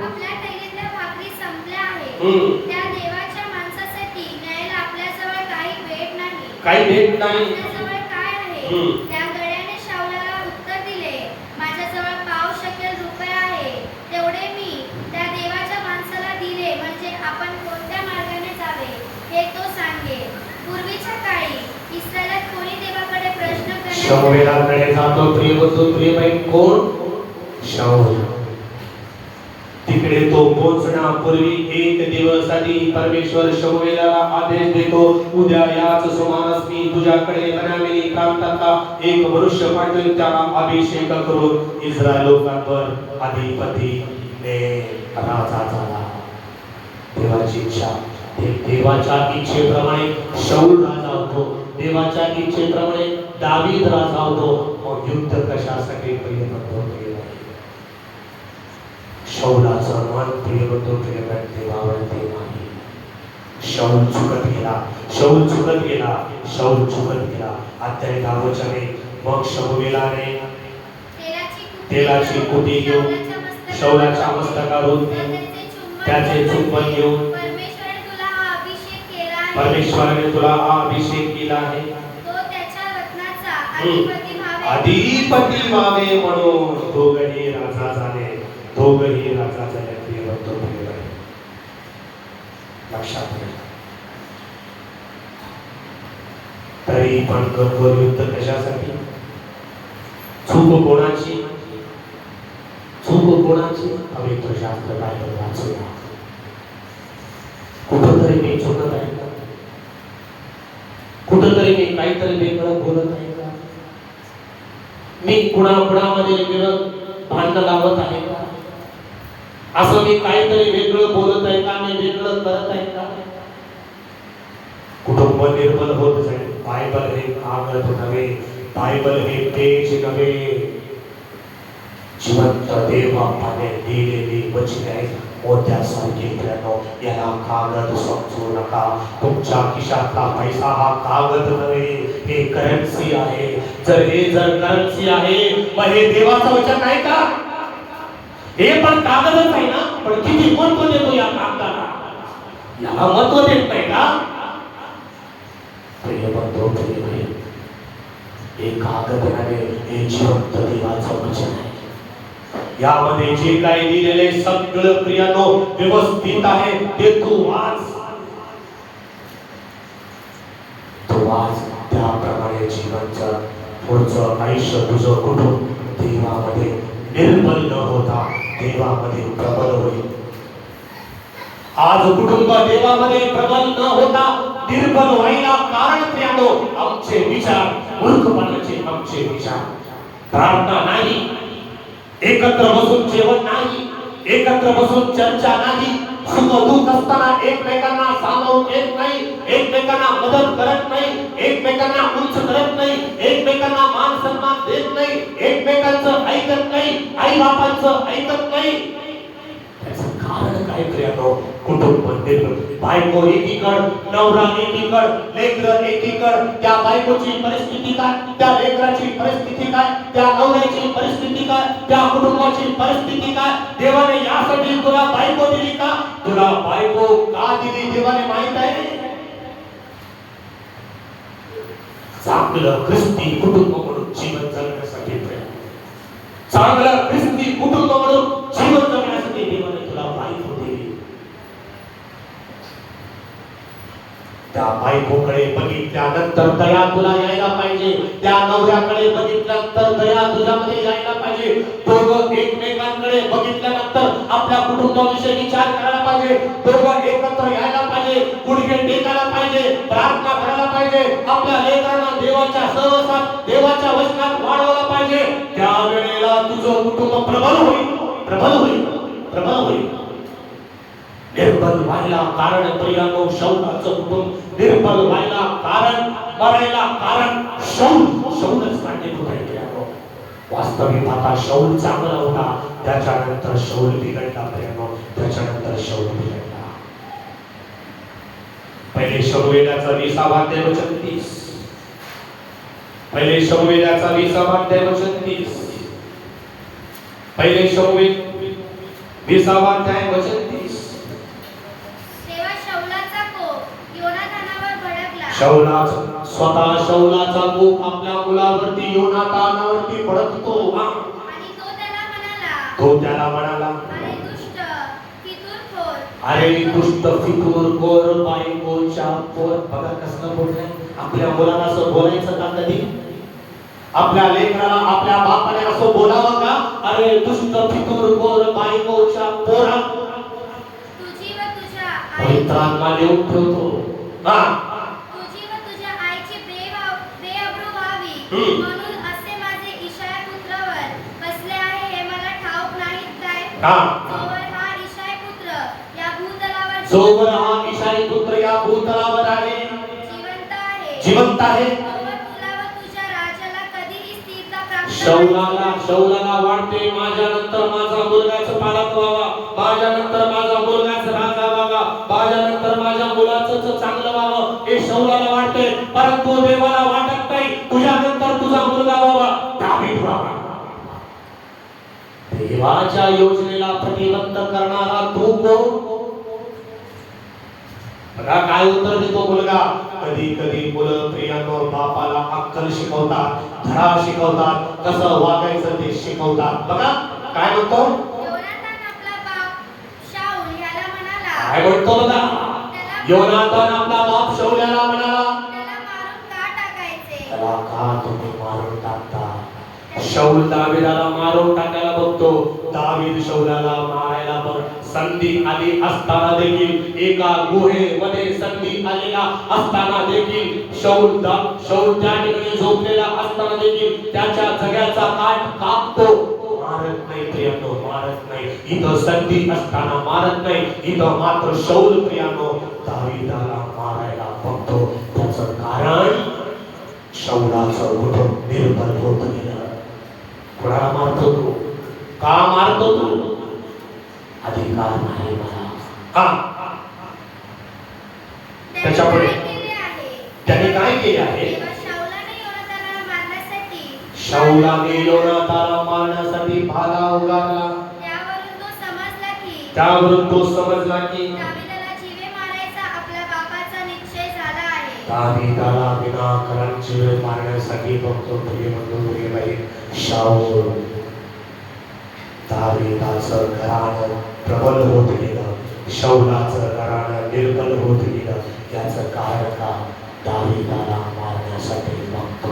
आपल्या थैलीतल्या भाकरी संपल्या आहेत. त्या देवाच्या माणसासाठी न्यायला आपल्याजवळ काही भेट नाही. काही भेट नाही. आपल्याजवळ काय आहे? त्या गड्याने शाऊलाला उत्तर दिले, माझ्याजवळ 5 शेकेल रुपये आहे. तेवढे मी त्या देवाच्या माणसाला दिले, म्हणजे आपण कोणत्या मार्गाने जावे हे तो सांगेल. पूर्वीच्या काळी इस्रायलात कोणी देवाकडे प्रश्न करण्यासाठी शमूएलाकडे जातो. प्रिय बंधू, प्रिय बहीण, कोण? शाऊल. तिकडे तो पोहोचण्यापूर्वी एक दिवस आधी परमेश्वर शमूएलाला आदेश देतो, उद्या याच सुमारास मी तुझ्याकडे बनामिनी प्रांतातला एक मनुष्य पाठवेल, त्याला अभिषेक करून इस्रायल लोकांवर अधिपतीने राजा झाला. देवाची इच्छा, देवाच्या इच्छेप्रमाणे शाऊल राजा होतो. देवाच्या इच्छेप्रमाणे दावीद राजा होतो. मग युद्ध कशासाठी? प्रिय बंधू, प्रिय बहीण, शाऊलाचं मन प्रिय बंधू, प्रिय बहीण, देवावरती नाही. शाऊल चुकत गेला, शाऊल चुकत गेला, शाऊल चुकत गेला. अध्याय 10 वचने. मग शमूएलाने तेलाची कुटी घेऊन शाऊलाच्या मस्तकावर त्याचे चुंबन घेऊन, परमेश्वराने तुला हा अभिषेक केला आहे, तो त्याच्या रत्नाचा अधिपती व्हावे म्हणून दोघही राजा झाले. दोघही राजा झाले. प्रिय बंधू, प्रिय बहीण, लक्षात घ्या. तरी पण घोर युद्ध कशासाठी? चूक कोणाची? चूक कोणाची? पवित्र शास्त्र बायबल वाचूया. कुठंतरी मी चुकत आहे का? कुठंतरी मी काहीतरी वेगळं बोलत आहे का? मी कुणामध्ये वेगळं भांडण लावत आहे का? असं मी काहीतरी वेगळं बोलत आहे का? मी वेगळं करत आहे का? कुटुंब निर्मल होत जाईल. बायबल हे कागद नव्हे, बायबल हे पेज नव्हे, जिवंत देवाने दिलेली वचने आहेत. मोत्यासारखे प्रियानो, याला कागद समजू नका. तुमच्या खिशातला पैसा हा कागद नव्हे, हे करन्सी आहे. जर करन्सी आहे, मग हे देवाचं वचन नाही का? हे पण कागदच आहे ना, पण किती महत्व देतो या कागदाला? याला महत्व देत नाही का? प्रिय बंधू, प्रिय बहीण, हे कागदाने हे जिवंत देवाचं वचन आहे. यामध्ये जे काही लिहिलेले सगळं प्रियानो व्यवस्थित आहे. ते तू वाच, तू वाच. त्याप्रमाणे जीवनचं पुढचं आयुष्य तुझं कुटुंब देवामध्ये निर्मल न होता देवामध्ये प्रबल होईल. आज कुटुंब देवामध्ये प्रबल न होता निर्बल व्हायला कारण प्रियानो आमचे विचार, मूर्खपणाचे आमचे विचार. प्रार्थना नाही, एकत्र बसून जेवण नाही, एकत्र बसून चर्चा नाही, सुख दुःख असताना एकमेकांना सामावून घेत नाही, एकमेकांना मदत करत नाही, एकमेकांना उंच करत नाही, एकमेकांना मान सन्मान देत नाही, एकमेकांचं ऐकत नाही, आई बापांचं ऐकत नाही. त्याचं कारण काय प्रियानो? कुटुंब निर्मळ. बायको एकीकड, नवरा एकीकड, लेकरं एकीकड. त्या बायकोची परिस्थिती काय, त्या लेकराची परिस्थिती काय, त्या नवऱ्याची परिस्थिती काय, त्या कुटुंबाची परिस्थिती काय. देवाने यासाठी तुला बायको दिली का? तुला बायको का दिली देवाने माहित आहे. चांगलं ख्रिस्ती कुटुंब म्हणून जीवन जगण्यासाठी, चांगलं ख्रिस्ती कुटुंब म्हणून जीवन जगण्यासाठी देवाने तुला बायको दिली. त्या बायकोकडे बघितल्यानंतर दया तुला यायला पाहिजे. त्या नवऱ्याकडे बघितल्यानंतर दया तुझ्यामध्ये यायला पाहिजे. दोघं एकमेकांकडे बघितल्यानंतर आपल्या कुटुंबाविषयी विचार करायला पाहिजे. दोघं एकत्र यायला पाहिजे, गुडघे टेकायला पाहिजे, प्रार्थना करायला पाहिजे. आपल्या लेकरांना देवाच्या सहवासात, देवाच्या वचनात वाढवला पाहिजे. त्यावेळेला तुझं कुटुंब प्रबल होईल, प्रबल होईल, प्रबल होईल. निर्बल व्हायला कारण प्रियानो शौलाचं कुटुंब निर्बल व्हायला कारण, मरायला कारण शौलच कारणीभूत आहे प्रियानो. वास्तविक आता शौल चांगला होता, त्याच्यानंतर शौल बिघडला प्रियानो, त्याच्यानंतर शौल बिघडला. पहिले शमूएलाचा 20वा अध्याय वचन 30. पहिले शमूएलाचा 20वा अध्याय वचन 30. पहिले शमूएल 20वा अध्याय वचन 30. शौलाचा स्वतः शौलाचा कोप आपल्या मुलावरती योनातानावरती भडकतो. आणि तो त्याला म्हणाला, अरे दुष्ट फितूरखोर बायकोच्या पोर. बघा कसं बोललाय. आपल्या मुलाला असं बोलायचं का कधी? आपल्या लेकराला आपल्या बापाने असं बोलावं का? अरे दुष्ट फितूरखोर बायकोच्या पोरा. तुझी व तुझ्या पवित्रात्मा लिहून ठेवतो. म्हणून असे माझे इशाया पुत्रावर बसले आहे हे मला ठाऊक नाहीत काय? जोवर हा इशाई पुत्र या भूतलावर आहे, जिवंत आहे, तुला व तुझ्या राजाला कधीही स्थिरता प्राप्त. शौलाला वाटते माझ्यानंतर माझा मुलगाच पालक व्हावा, माझ्यानंतर माझा मुलगाच राजा व्हावा, माझ्यानंतर माझ्या मुलाचं चांगलं व्हावं हे शौलाला वाटते. परंतु देवाला वाटत नाही तुझ्यानंतर तुझा मुलगा व्हावा, दावीद व्हावा. देवाच्या योजनेला प्रतिबंध करणारा तू कोण? बघा काय उत्तर देतो मुलगा. कधी कधी मुलं प्रियानो बापाला अक्कल शिकवतात, धडा शिकवतात, कसं वागायचं ते शिकवतात. बघा काय म्हणतो योनातान आपला बाप शाऊल याला म्हणाला. काय म्हणतो बघा, योनातान आपला बाप शाऊल याला म्हणाला, त्याला मारून का टाकायचे? त्याला का तुम्ही मारून टाकता? शाऊल दावीदाला मारून टाकायला बघतो, दावीद शाऊलाला मारायला बघ. संधी आली असताना देखील, एका गुहेमध्ये संधी आलेला असताना देखील शाऊल त्या ठिकाणी झोपलेला असताना देखील त्याच्या जगाचा काठ कापतो. मारत नाही प्रियानो, मारत नाही. इथं संधी असताना मारत नाही, इथं मात्र शाऊल प्रियानो दावीदाला मारायला बघतो. त्याचं कारण शाऊलाचं कुटुंब निर्बल होत गेलं. कोणाला मारतो तू? का मारतो तू? अधिकार नाही मला. त्याच्यापुढे त्याने काय केले आहे? शाऊलाने योनातानाला मारण्यासाठी भाला उगारला. त्यावरून तो समजला की दावीदाला जीवे मारायचा आपल्या बापाचा निश्चय झाला आहे. दाविदाला विनाकारांची वेळ मारण्यासाठी बघतो प्रिय बंधू प्रिय बहीण शाऊल दाविदाचं घराणं प्रबल होत गेलं, शाऊलाचं घराणं निर्बल होत गेलं. याचं कारण का? दाविदाला मारण्यासाठी बघतो.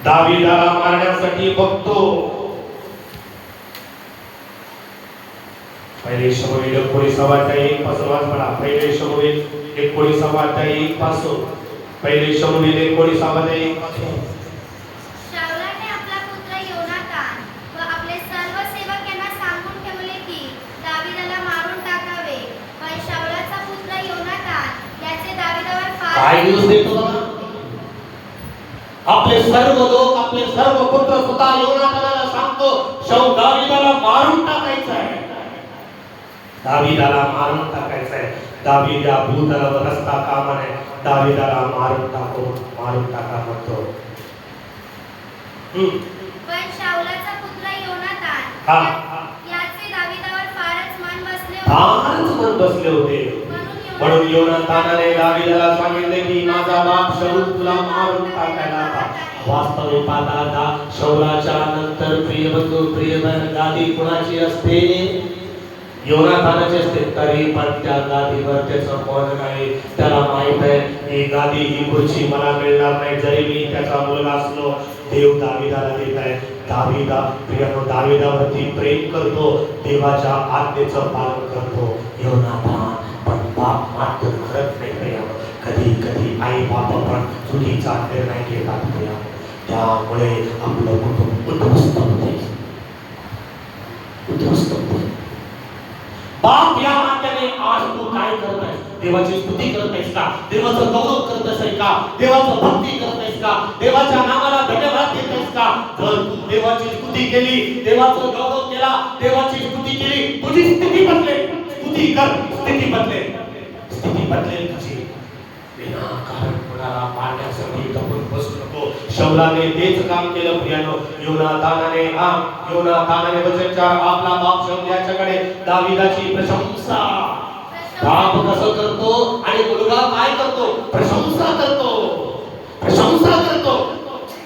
दाविदाला मारण्यासाठी बघतो. पहिले शमूएल 19:1 वाच पडा. पहिले शमूएल 19:1 पासून. पहिले शमूएल 19:1 पासून. शाऊलाने आपला पुत्र योनातान व आपले सर्व सेवक यांना सांगून ठेवले की दाविदाला मारून टाकावे. पण शाऊलाचा पुत्र योनातान याचे दाविदावर फार काय न्यूज देतो बघा. आपले सर्व लोक, आपले सर्व पुत्र स्वतः योनातानाला सांगतो शाऊल दाविदाला मारून टाकायचं आहे. दाविदाला मारून टाकायचं आहे. दावीद या भूतलावर रस्ता कामा नये. दाविदाला मारून टाका म्हणतो. पण शाऊलाचा पुत्र योनातान याचे दाविदावर फारच मन बसले होते. म्हणून योनातानाने दाविदाला सांगितले की माझा बाप शाऊल तुला मारून टाकायला आता. वास्तविक पाहता शाऊलाच्या नंतर प्रिय बंधू प्रिय बहीण गादी कुणाची असते? योनातानाची असते. तरी पण त्या गादीवर त्याचं मन नाही. त्याला माहित आहे ही गादी ही खुर्ची मला मिळणार नाही. जरी मी त्याचा मुलगा असलो देव दाविदाला देत आहे. दाविदावरती प्रेम करतो, देवाच्या आज्ञेचं पालन करतो योनातान. पण बाप मात्र करत नाही प्रिया. कधी कधी आई बाप पण चुकीचा निर्णय घेतात प्रिया. त्यामुळे आपलं कुटुंब उद्ध्वस्त होते. बाप या नात्याने आज तू काय करत आहेस? देवाची स्तुती करत आहेस का? देवाचं गौरव करत आहेस का? देवाचं भक्ती करत आहेस का? देवाच्या नामाला धन्यवाद देत आहेस का? जर तू देवाची स्तुती केली, देवाचं गौरव केला, देवाची स्तुती केली, तुझी स्थिती बदलेल. स्तुती कर, स्थिती बदलेल. स्थिती बदलेल तुझी. विनाकारण कोणाला मारण्यासाठी दबून बसू नको. शाऊलाने तेच काम केलं प्रियानो. योनातानाने वचनच्या आपला बाप शाऊल याच्याकडे दाविदाची प्रशंसा. बाप कसं करतो आणि मुलगा काय करतो? प्रशंसा करतो.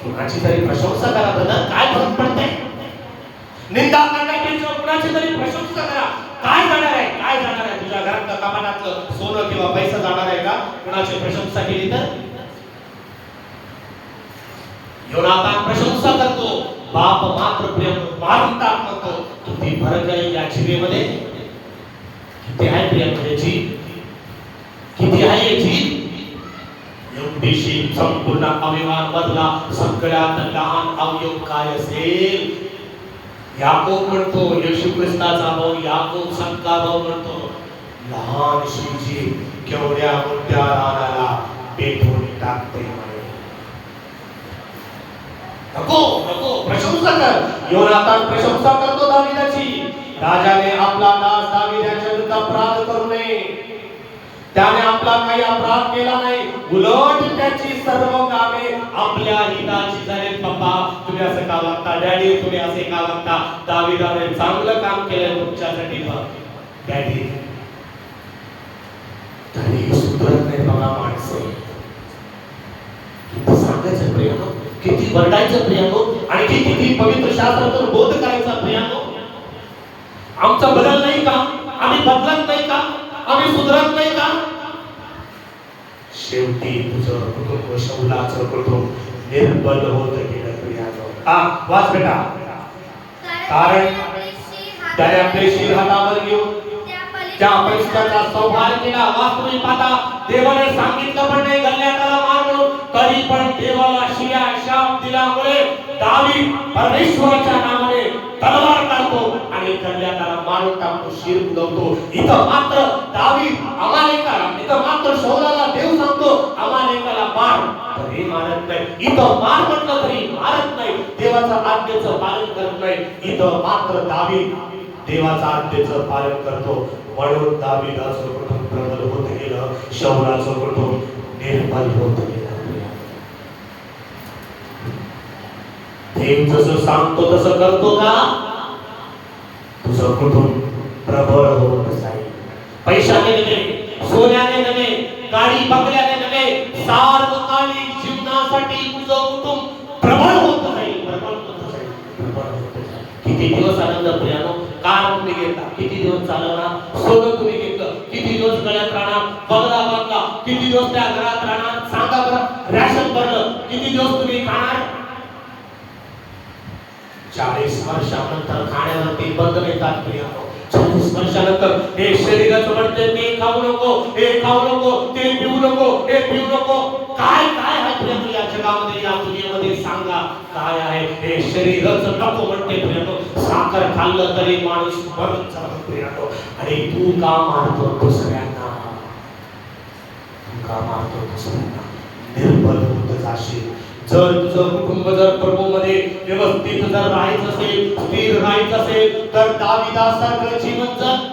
कुणाची तरी प्रशंसा करा ब्रदर. काय फरक पडते? निंदा करण्यापेक्षा कुणाची तरी प्रशंसा करा. काय जाणार आहे? तुझ्या घरात कपाटातलं सोनं किंवा पैसा जाणार आहे का कुणाची प्रशंसा केली तर? योनातान प्रशंसा करतो, बाप मात्र प्रेम मारून टाकतो. किती फरक आहे या जीवेमध्ये. किती आहे प्रियामध्ये जीव. किती आहे जीव. एवढीशी संपूर्ण अभिमान मधला सगळ्यात लहान अवयव काय असेल? याकोब म्हणतो, येशू ख्रिस्ताचा भाऊ याकोब संका भाऊ म्हणतो, लहानशी जीव केवढ्या मोठ्या रानाला पेटवून टाकते म्हणे. नको प्रशंसा कर. योनातान प्रशंसा करतो दाविदाची. राजाने आपला दास दावीद याच्या विरुद्ध अपराध करू नये. त्याने आपला काही अपराध केला नाही. उलट त्याची सर्व कामे आपल्या हिताची झालीत. पप्पा तुम्ही असं का वागता? डॅडी तुम्ही असे का वागता? दाविदाने चांगलं काम केलं तुमच्यासाठी. डॅडी तरी सुधरत नाही बघा माणसं. किती सांगायचं प्रियानो, किती वरडायचं प्रियानो, आणि किती पवित्र शास्त्रातून बोध करायचा प्रियानो. आमचा बदल नाही का? आम्ही बदलत नाही का? आम्ही सुधरत नाही का? शेवटी तुझं कुटुंब शाऊलाचं कुटुंब निर्बल होत गेलं प्रियानो. वाच बेटा. कारण त्याने आपले शिर हातावर घेऊन त्या परिस्थितीचा संहार केला. वास्तविक पाहता देवाने सांगितलं पण नाही गल्ल्याला मार म्हणून, तरी पण देवाला शिया शाप दिल्यामुळे दावीद परमेश्वराच्या नावाने तलवार काढतो आणि गल्ल्याला मारून टाकतो, शिर बुडवतो. इथं मात्र दावीद अमालेकाला, इथं मात्र शाऊलाला देव सांगतो अमालेकाला मार, तरी मारत नाही. इथं मार म्हटलं तरी मारत नाही. देवाच्या आज्ञेचं पालन करत नाही. इथं मात्र दावीद देवाच्या आज्ञेचं पालन करतो. म्हणून दाविदाचं कुटुंब प्रबल होत गेलं, शाऊलाचं कुटुंब निर्बल होत गेलं. देव जसं सांगतो तसं करतो का? तुझं कुटुंब प्रबळ होत जाईल. पैशाने सार्वकालिक जीवनासाठी तुझं कुटुंब प्रबळ होत जाईल, प्रबळ होत जाईल, प्रबळ होत जाईल. किती दिवस आनंद प्रियानो, कार तुम्ही घेतला, किती दिवस चालवणार, सोनं तुम्ही घेतलं, किती दिवस गळ्यात राहणार, बंगला बांधला, किती दिवस त्या घरात राहणार, सांगा बरं. रॅशन भरलं, किती दिवस तुम्ही खाणार. 40 वर्षानंतर खाण्यावरती बंधन येतात प्रियानो. 40 वर्षानंतर हे शरीराचं म्हणते ते खाऊ नको, हे खाऊ नको, ते पिऊ नको, हे पिऊ नको. काय काय आहे प्रियानो या जगामध्ये, या दुनियेमध्ये, सांगा काय आहे. हे शरीरच नको म्हणते प्रियानो. साखर खाल्लं तरी माणूस मरत जातो प्रियानो. आणि तू का मारतो दुसऱ्यांना, तू का मारतो दुसऱ्यांना. निर्बल होत जाशील. जर तुझं कुटुंब जर प्रभूमध्ये व्यवस्थित जर राहायचं असेल, स्थिर राहायचं असेल, तर दाविदासारखं जीवन जग.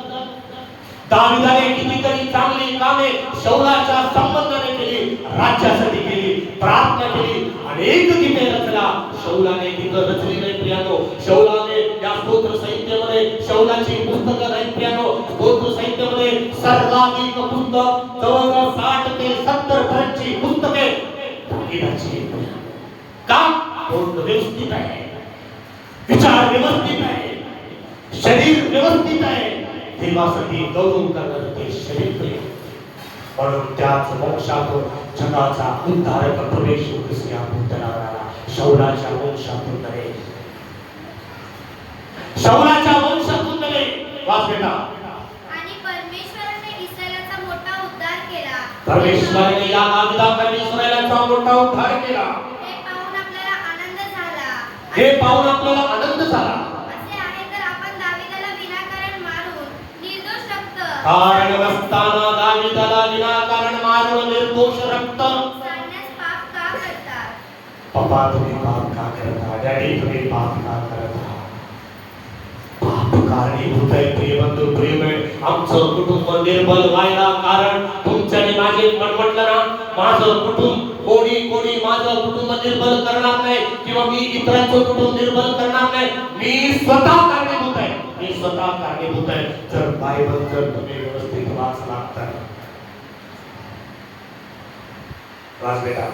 दाविदाने कितीतरी चांगली कामे शौलाच्या संबंधाने केली, राज्यासाठी केली, प्रार्थना केली, अनेक गीते रचला. शौलाने गीतं रचली नाही प्रियानो. शौलाने या स्तोत्र साहित्यामध्ये शौलाची पुस्तकं नाही प्रियानो. स्तोत्र साहित्यामध्ये सर्वाधिक पुस्तक जवळजवळ 60 ते 70 पर्यंतची पुस्तके दाविदाची. का? बोध व्यवस्थित आहे, विचार व्यवस्थित आहे, शरीर व्यवस्थित आहे. देवासाठी गौरव करणारं ते शरीर प्रिय. म्हणून त्याच वंशातून जगाचा उद्धारक प्रवेश ख्रिस्ती उतरवणारा शौलाच्या वंशातून नव्हे, शौलाच्या वंशातून नव्हे. वाच बेटा. आणि परमेश्वराने इस्रायलाचा मोठा उद्धार केला. परमेश्वराने या दाविदाकडे इस्रायलाचा मोठा उद्धार केला. हे पाहून आपल्याला आनंद झाला. असे आहे तर आपण दाविदाला विनाकारण मारून निर्दोष रक्त, कारण नसताना दाविदाला विनाकारण मारून निर्दोष रक्त सांडण्यास पाप का करतात. पप्पा तुम्ही पाप का करता, डॅडी तुम्ही पाप का करता. पाप कारणीभूत आहे प्रिय बंधू, प्रिय बहीण. आमचं कुटुंब निर्बल व्हायला कारण तुमच्याने माझे म्हटलं ना, माझं कुटुंब कोणी माझं कुटुंब निर्बल करणार नाही, किंवा मी इतरांचं कुटुंब निर्बल करणार नाही. मी स्वतः कारणीभूत आहे, मी स्वतः कारणीभूत आहे. जर बायबल जर तुम्ही व्यवस्थित वाचला तर वाच बेटा.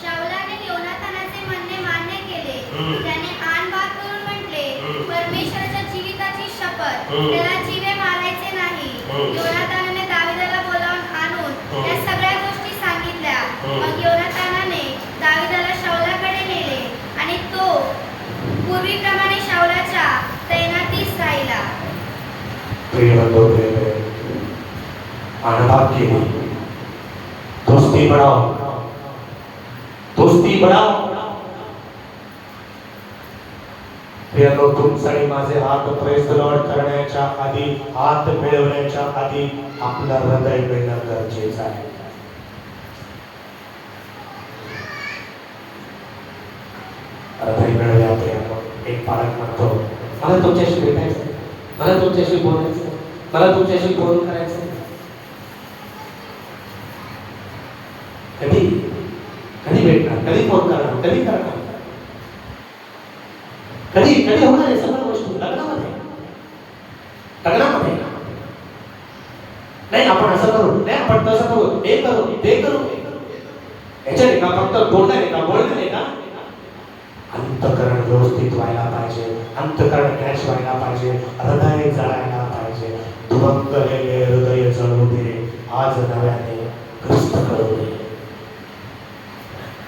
शाऊलाने योनातानाचे म्हणणे मान्य केले. त्याने आन बात करून म्हटले, परमेश्वराच्या जीविताची शपथ, त्याला जीवे मारायचे नाही. योनातानाने दाविदाला बोलावून आणून त्या सगळ्या गोष्टी सांगितल्या. मग योनातानाने दाविदाला शाऊलाकडे नेले आणि तो पूर्वीप्रमाणे शाऊलाच्या तैनातीस राहिला. प्रिय बंधू, प्रिय बहीण, अनभाग केली. दोस्ती बढ़ाओ, दोस्ती बढ़ाओ. प्रियानो, तुमचे माझे हात प्रेस लॉर्ड करण्याच्या आधी, हात मिळवण्याच्या आधी आपलं हृदय मिळणं गरजेचं आहे. हृदय मिळवल्या प्रियानो. एक पालक म्हणतो, मला तुमच्याशी भेटायचं, मला तुमच्याशी बोलायचं, मला तुमच्याशी फोन करायचं. कधी कधी भेटणार, कधी फोन करणार, कधी करणार, कधी कधी होणार आहे सगळ्या गोष्टी. लग्नामध्ये लग्नामध्ये नाही आपण असं करू, नाही आपण तसं करू, हे करू, ते करू. याच्याने का फक्त बोलणार का, बोलणार आहे का. अंतकरण व्यवस्थित व्हायला पाहिजे, अंतकरण मॅच व्हायला पाहिजे, हृदय जळायला पाहिजे. दुभंगलेले हृदय जळू दे, आज नव्याने ग्रस्त करू दे.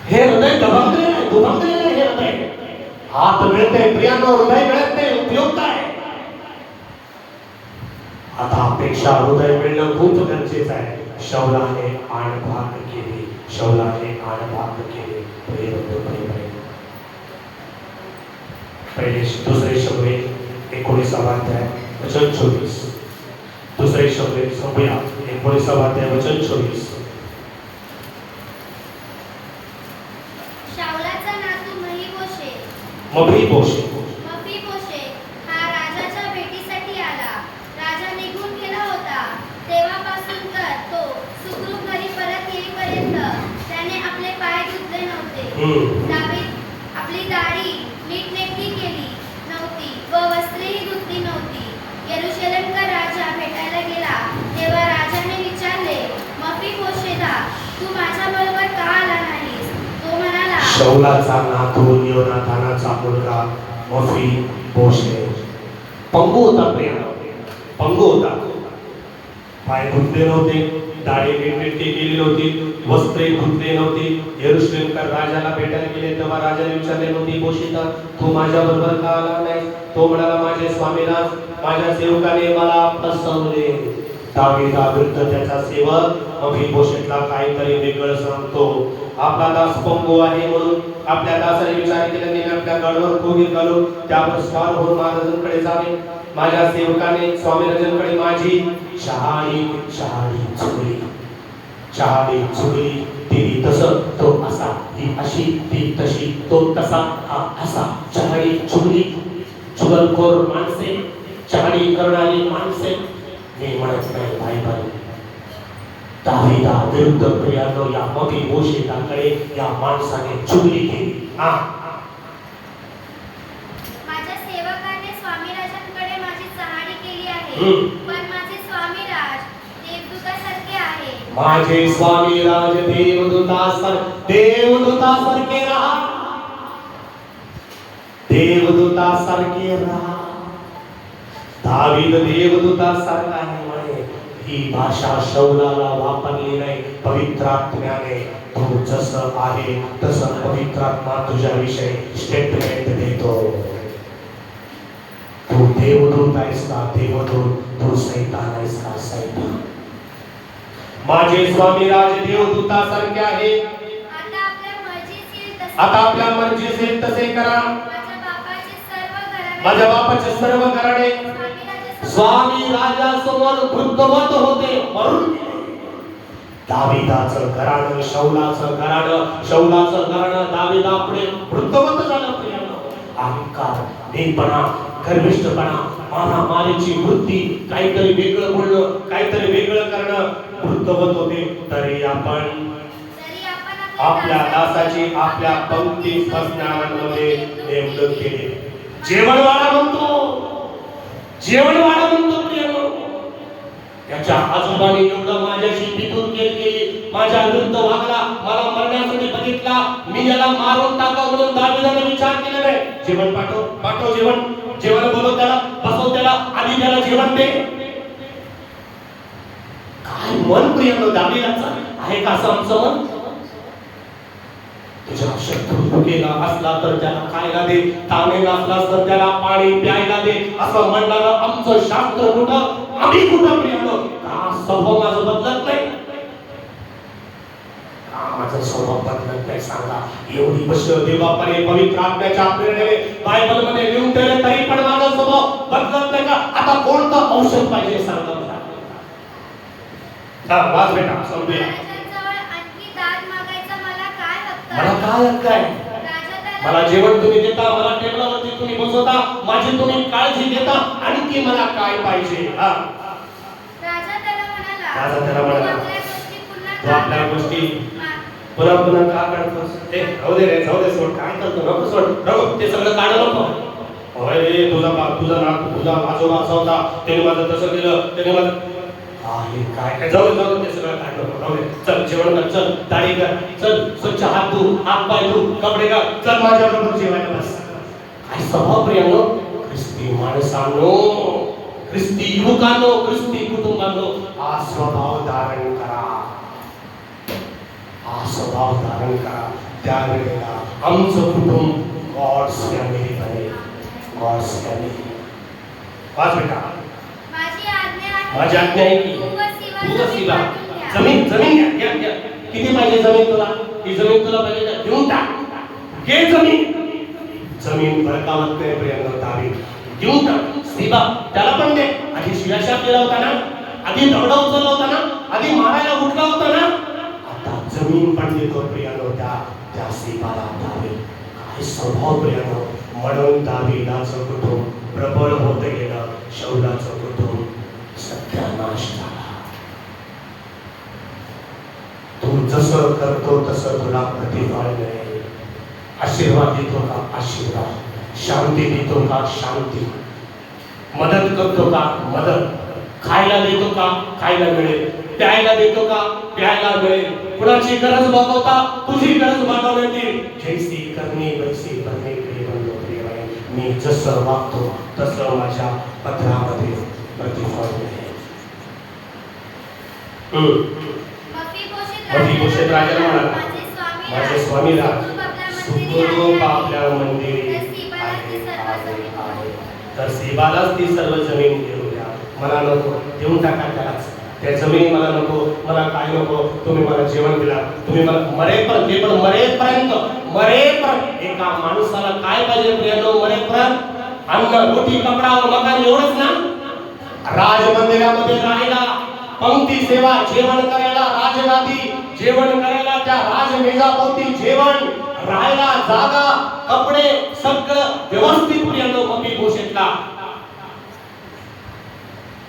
हे हृदय दबंगलेलं आहे, दुभंगलेलं आहे हे हृदय. हात मिळते प्रियांनो, हृदय मिळत नाही. उपयोग काय. आता अपेक्षा हृदय मिळणं खूप गरजेचं आहे. शौलाने आणभाग केली, शौलाने आणभाग केले. प्रिय बंधू, प्रिय बहीण, पहिले दुसरे शब्द 19 अध्याय वचन 24. दुसरे शब्द संपूया 19 अध्याय वचन 24. शाऊलाचा नातू मफीबोशेत हा राजाच्या भेटीसाठी आला. राजा निघून गेला होता. तेव्हापासून तर तो सुखरूप घरी परत येईपर्यंत त्याने आपले पाय धुतले नव्हते. दावीद आपली दाढी नीटनेटकी केली नव्हती व वस्त्रेही धुतली नव्हती. यरूशलेमचा राजा भेटायला गेला तेव्हा राजाने विचारले, मफीबोशेता, तू माझ्याबरोबर शौलाचा नातू योनाथानाचा मुलगा मफी बोशे पंगू होता प्रिय पंगू होता. पाय धुतले नव्हते, दाढी नीटनेटकी केली नव्हती, वस्त्रे धुतले नव्हती. यरुशलेमकर राजाला भेटायला गेले तेव्हा राजाने विचारले नव्हती, बोशिता तू माझ्या बरोबर का आला नाही? तो म्हणाला, माझे स्वामीराज, माझ्या सेवकाने मला फसवले. दावीदा विरुद्ध त्याचा सेवक मफीबोशेतला काहीतरी वेगळं सांगतो. आपला दास पंगू आहे म्हणून आपल्या दासाने विचार केला, मी आपल्या गळवर कोगीर घालून त्यावर स्वार होऊन महाराजांकडे जावे. माझ्या सेवकाने स्वामीराजांकडे माझी शहाणी चुकली. ती तसं, तो असा, ती अशी, ती तशी, तो तसा, हा असा. शहाणी चुगली, चुगलखोर माणसे, शहाणी करणारी माणसे. मी म्हणत नाही बाई दावीदा विरुद्ध प्रियानो या मफीबोशेताकडे या माणसाने चुगली केली. माझ्या सेवकाने स्वामीराजांकडे माझी चहाडी केली आहे, पण माझे स्वामीराज देवदूतासारखे आहे. माझे स्वामीराज देवदूतासारखे राहा. दावीद देवदूतासारखा आहे म्हणे. ही भाषा शौलाला वापरली नाही. पवित्र आत्म्याने तू जसं आहे तसं पवित्र आत्मा तुझ्याविषयी स्टेटमेंट देतो. तू देवदूत आहेस का देवदूत? तू सैतान आहेस का सैतान? माझे स्वामीराज देवदूतासारखे आहे. आता आपल्या मर्जीचे तसे करा. माझ्या बापाचे सर्व घराणे स्वामी राजासमोर वृद्धवत होते, मरून दावीदाचं घराणं शौलाचं घराणं दावीदापुढे वृद्धवत झालं. अहंकार, बेपणा, गर्विष्ठपणा, मारामारीची वृत्ती, काहीतरी वेगळं बोलणं, काहीतरी वेगळं करणं वृद्धवत होते. तरी आपण आपल्या दासाची आपल्या पंक्ती फसणाऱ्यांमध्ये नेमणूक केली. जेवणवाडा म्हणतो प्रियानो. याच्या आजोबाने एवढं माझ्याशी बितून केली, माझ्या विरुद्ध वागला, मला मरण्यासाठी बघितला, मी याला मारून टाकावं म्हणून दावीदाने विचार केला नाही. जेवण पाठव जेवण बोलव त्याला, बसव त्याला, आधी त्याला जेवण दे. काय मन प्रियानो दावीदाचा आहे का असं आमचं मन? तुझ्या शत्रू केला असला तर त्याला खायला दे, ताणलेला असला तर त्याला पाणी प्यायला दे, असं म्हणणारं आमचं शास्त्र कुठं? आम्ही कुठं प्रियानो? का स्वभाव माझं बदलत नाही? माझा स्वभाव बदलत नाही सांगा. एवढी वर्ष देवापणे पवित्र आत्म्याच्या प्रेरणेने बायबलमध्ये लिहून ठेवले तरी पण माझा स्वभाव बदलत नाही का? आता कोणतं औषध पाहिजे सांगा मला. वाच बेटा, समजूया. मला काय हक्क आहे? मला जेवण तुम्ही देता, मला टेबलावरती तुम्ही बसवता, माझी तुम्ही काळजी घेता, आणि ती मला काय पाहिजे? राजा त्याला म्हणाला, तू आपल्या गोष्टी पुन्हा का काढतोस? जाऊ दे सोड. काय करतो? नको सोड, ते सगळं काढ नको. होय रे, तुझा आजोबा असा होता, त्याने माझं तसं केलं, त्याने माझं काय जाऊ ते सगळं काढ. चल जेवण कर, चल दाढी कर, चल स्वच्छ हात धु, हात पाय धु, कपडे घाल, चल माझ्या बरोबर जेवायला बस. काय स्वभाव प्रियानो, ख्रिस्ती माणसांनो, ख्रिस्ती युवकांनो, ख्रिस्ती कुटुंबांनो, हा स्वभाव धारण करा. त्यावेळेला आमचं कुटुंब गॉड्स फॅमिली बनेल. वाच बेटा. माझी आज्ञा आहे की तू वसिला जमीन घ्या. किती पाहिजे जमीन तुला? ही जमीन तुला पाहिजे का? घेऊन टाक. घे जमीन भडकावत नाही प्रियांका. दावीद घेऊन टाक. सिबा त्याला पण दे. आधी शिलाशाप केला होता ना, आधी दगडा उचलला होता ना, आधी मारायला उठला होता ना, आता जमीन पण देतो प्रियांका त्या सिबाला. दावीद काय स्वभाव प्रियांका. म्हणून दावीदाचं कुटुंब प्रबळ होत गेलं, शौलाचं कुटुंब सत्यानाश झाला. तू जसं करतो तसं तुला प्रतिफळ मिळेल. आशीर्वाद देतो का? आशीर्वाद. शांती देतो का? शांती. मदत करतो का? मदत. खायला देतो का? खायला मिळेल. प्यायला देतो का? प्यायला मिळेल. कुणाची गरज भागवता तुझी गरज भागवण्यात येईल. जैसी करणी वैसी करणे प्रिय बंधू प्रियबाई, मी जसं वागतो तसं माझ्या पत्रामध्ये प्रतिफळ मिळेल. मफीबोशेत राजाला म्हणाला, माझे स्वामी राज, सुखरूप आपल्या मंदिरी तर सीबालाच ती सर्व जमीन घेऊन द्या. मला नको, देऊन टाका त्यालाच. त्या जमिनी मला नको, मला काय नको. तुम्ही मला जेवण दिला, तुम्ही मला मरेपर्यंत, ते पण मरेपर्यंत एका माणसाला काय पाहिजे प्रियानो? मरेपर्यंत अन्न, रोटी, कपडा व मकान एवढंच ना. राजमंदिरामध्ये राहायला, पंक्ती सेवा, जेवण करायला राजगादी, जेवण करायला त्या राजमेजाभोवती जेवण, राहायला जागा, कपडे सगळं व्यवस्थित प्रियानो मफीबोशेतला.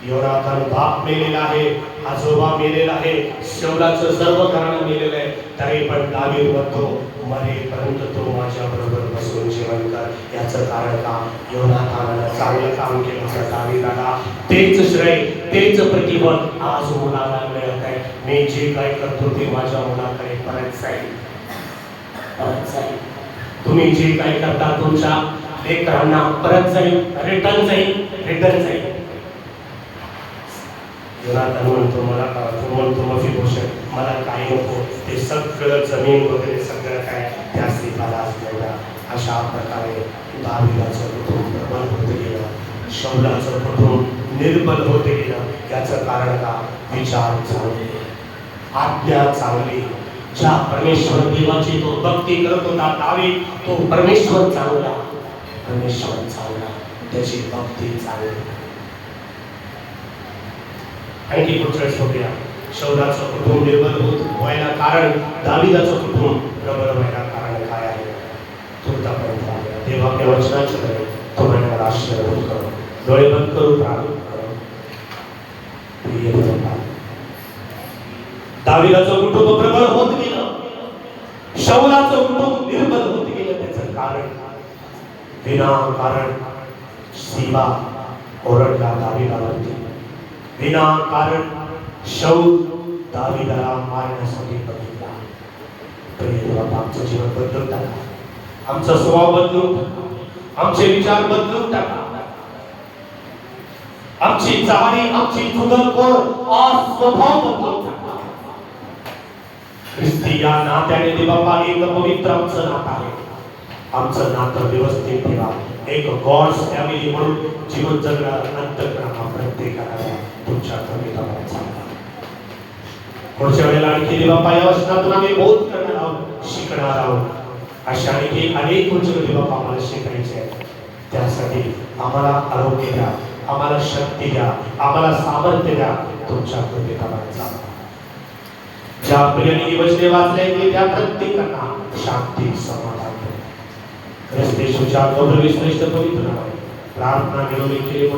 योनातान बाप मेलेला आहे, आजोबा मेलेला आहे, शौलाचं सर्व घराणं मेलेलं आहे. तरी पण दावीद म्हणतो, मरेपर्यंत तो माझ्या बरोबर बसून जेवण कर. याचं कारण का? योनातानानं चांगलं काम केलं असं दावीदाला तेच श्रेय, तेच प्रतिफळ आज मुलाला मिळत आहे. मी जे काय करतो ते माझ्या मुलाकडे परत जाईल. तुम्ही जे काय करता तुमच्या लेकरांना परत जाईल, रिटर्न जाईल. योनातान म्हणतो, मला तो म्हणतो मफीबोशेत, मला काही नको, ते सगळं जमीन वगैरे सगळं काय त्या सीबाला असलेल्या. अशा प्रकारे दावीदाचं कुटुंब प्रबल होत गेलं, शौलाचं कुटुंब निर्बल होत गेलं. याचं कारण का? विचार चांगले, आज्ञा चांगली. ज्या परमेश्वर देवाची तो भक्ती करत होता दावीद, तो परमेश्वर चांगला, त्याची भक्ती चांगली. आणखी पुढच्या बघूया. शौलाचं कुटुंब निर्बल होत व्हायला कारण, दावीदाचं कुटुंब प्रबल व्हायला कारण काय आहे? तुर्तापर्यंत आलेला देव आपल्या वचनाच्या द्वारे तुम्हाला आशीर्वाद करो. डोळे बंद करू, प्रार्थना करो. प्रिय बंधू, दावीदाचं कुटुंब प्रबल होत गेलं, शौलाचं कुटुंब निर्बल होत गेलं. त्याचं कारण, विनाकारण सीबा ओरडला दावीदावरती, विनाकारण शौल दावीदाला मारण्यासाठी बघितला. प्रिय बाबा, आमचं जीवन बदलून टाका, आमचा स्वभाव बदलून टाका, आमचे विचार बदलून टाका, आमची चाहणी, आमची चुगलखोर स्वभाव बदलून टाका. ख्रिस्ती या नात्याने देवापा एक पवित्र आमचं नातं आहे. आमचं नातं व्यवस्थित ठेवा. एक गॉड्स फॅमिली म्हणून जीवन जगणार अंतःकरणा प्रत्येकाला तुमच्या कवितामध्ये सांगा. पुढच्या वेळेला आणखी देवापा या वचनातून आम्ही बोध करणार आहोत, शिकणार आहोत. अशा आणखी अनेक गोष्टी देवापा आम्हाला शिकायचे आहेत. त्यासाठी आम्हाला आरोग्य द्या, आम्हाला शक्ती द्या, आम्हाला सामर्थ्य द्या. तुमच्या कवितामध्ये सांगा. ज्या प्रियाने वचने वाचले त्या प्रत्येकांना शांती, समाधान ख्रिस्त येशूच्या गौरवी श्रेष्ठ पवित्र नावाने प्रार्थना निरोगी केली.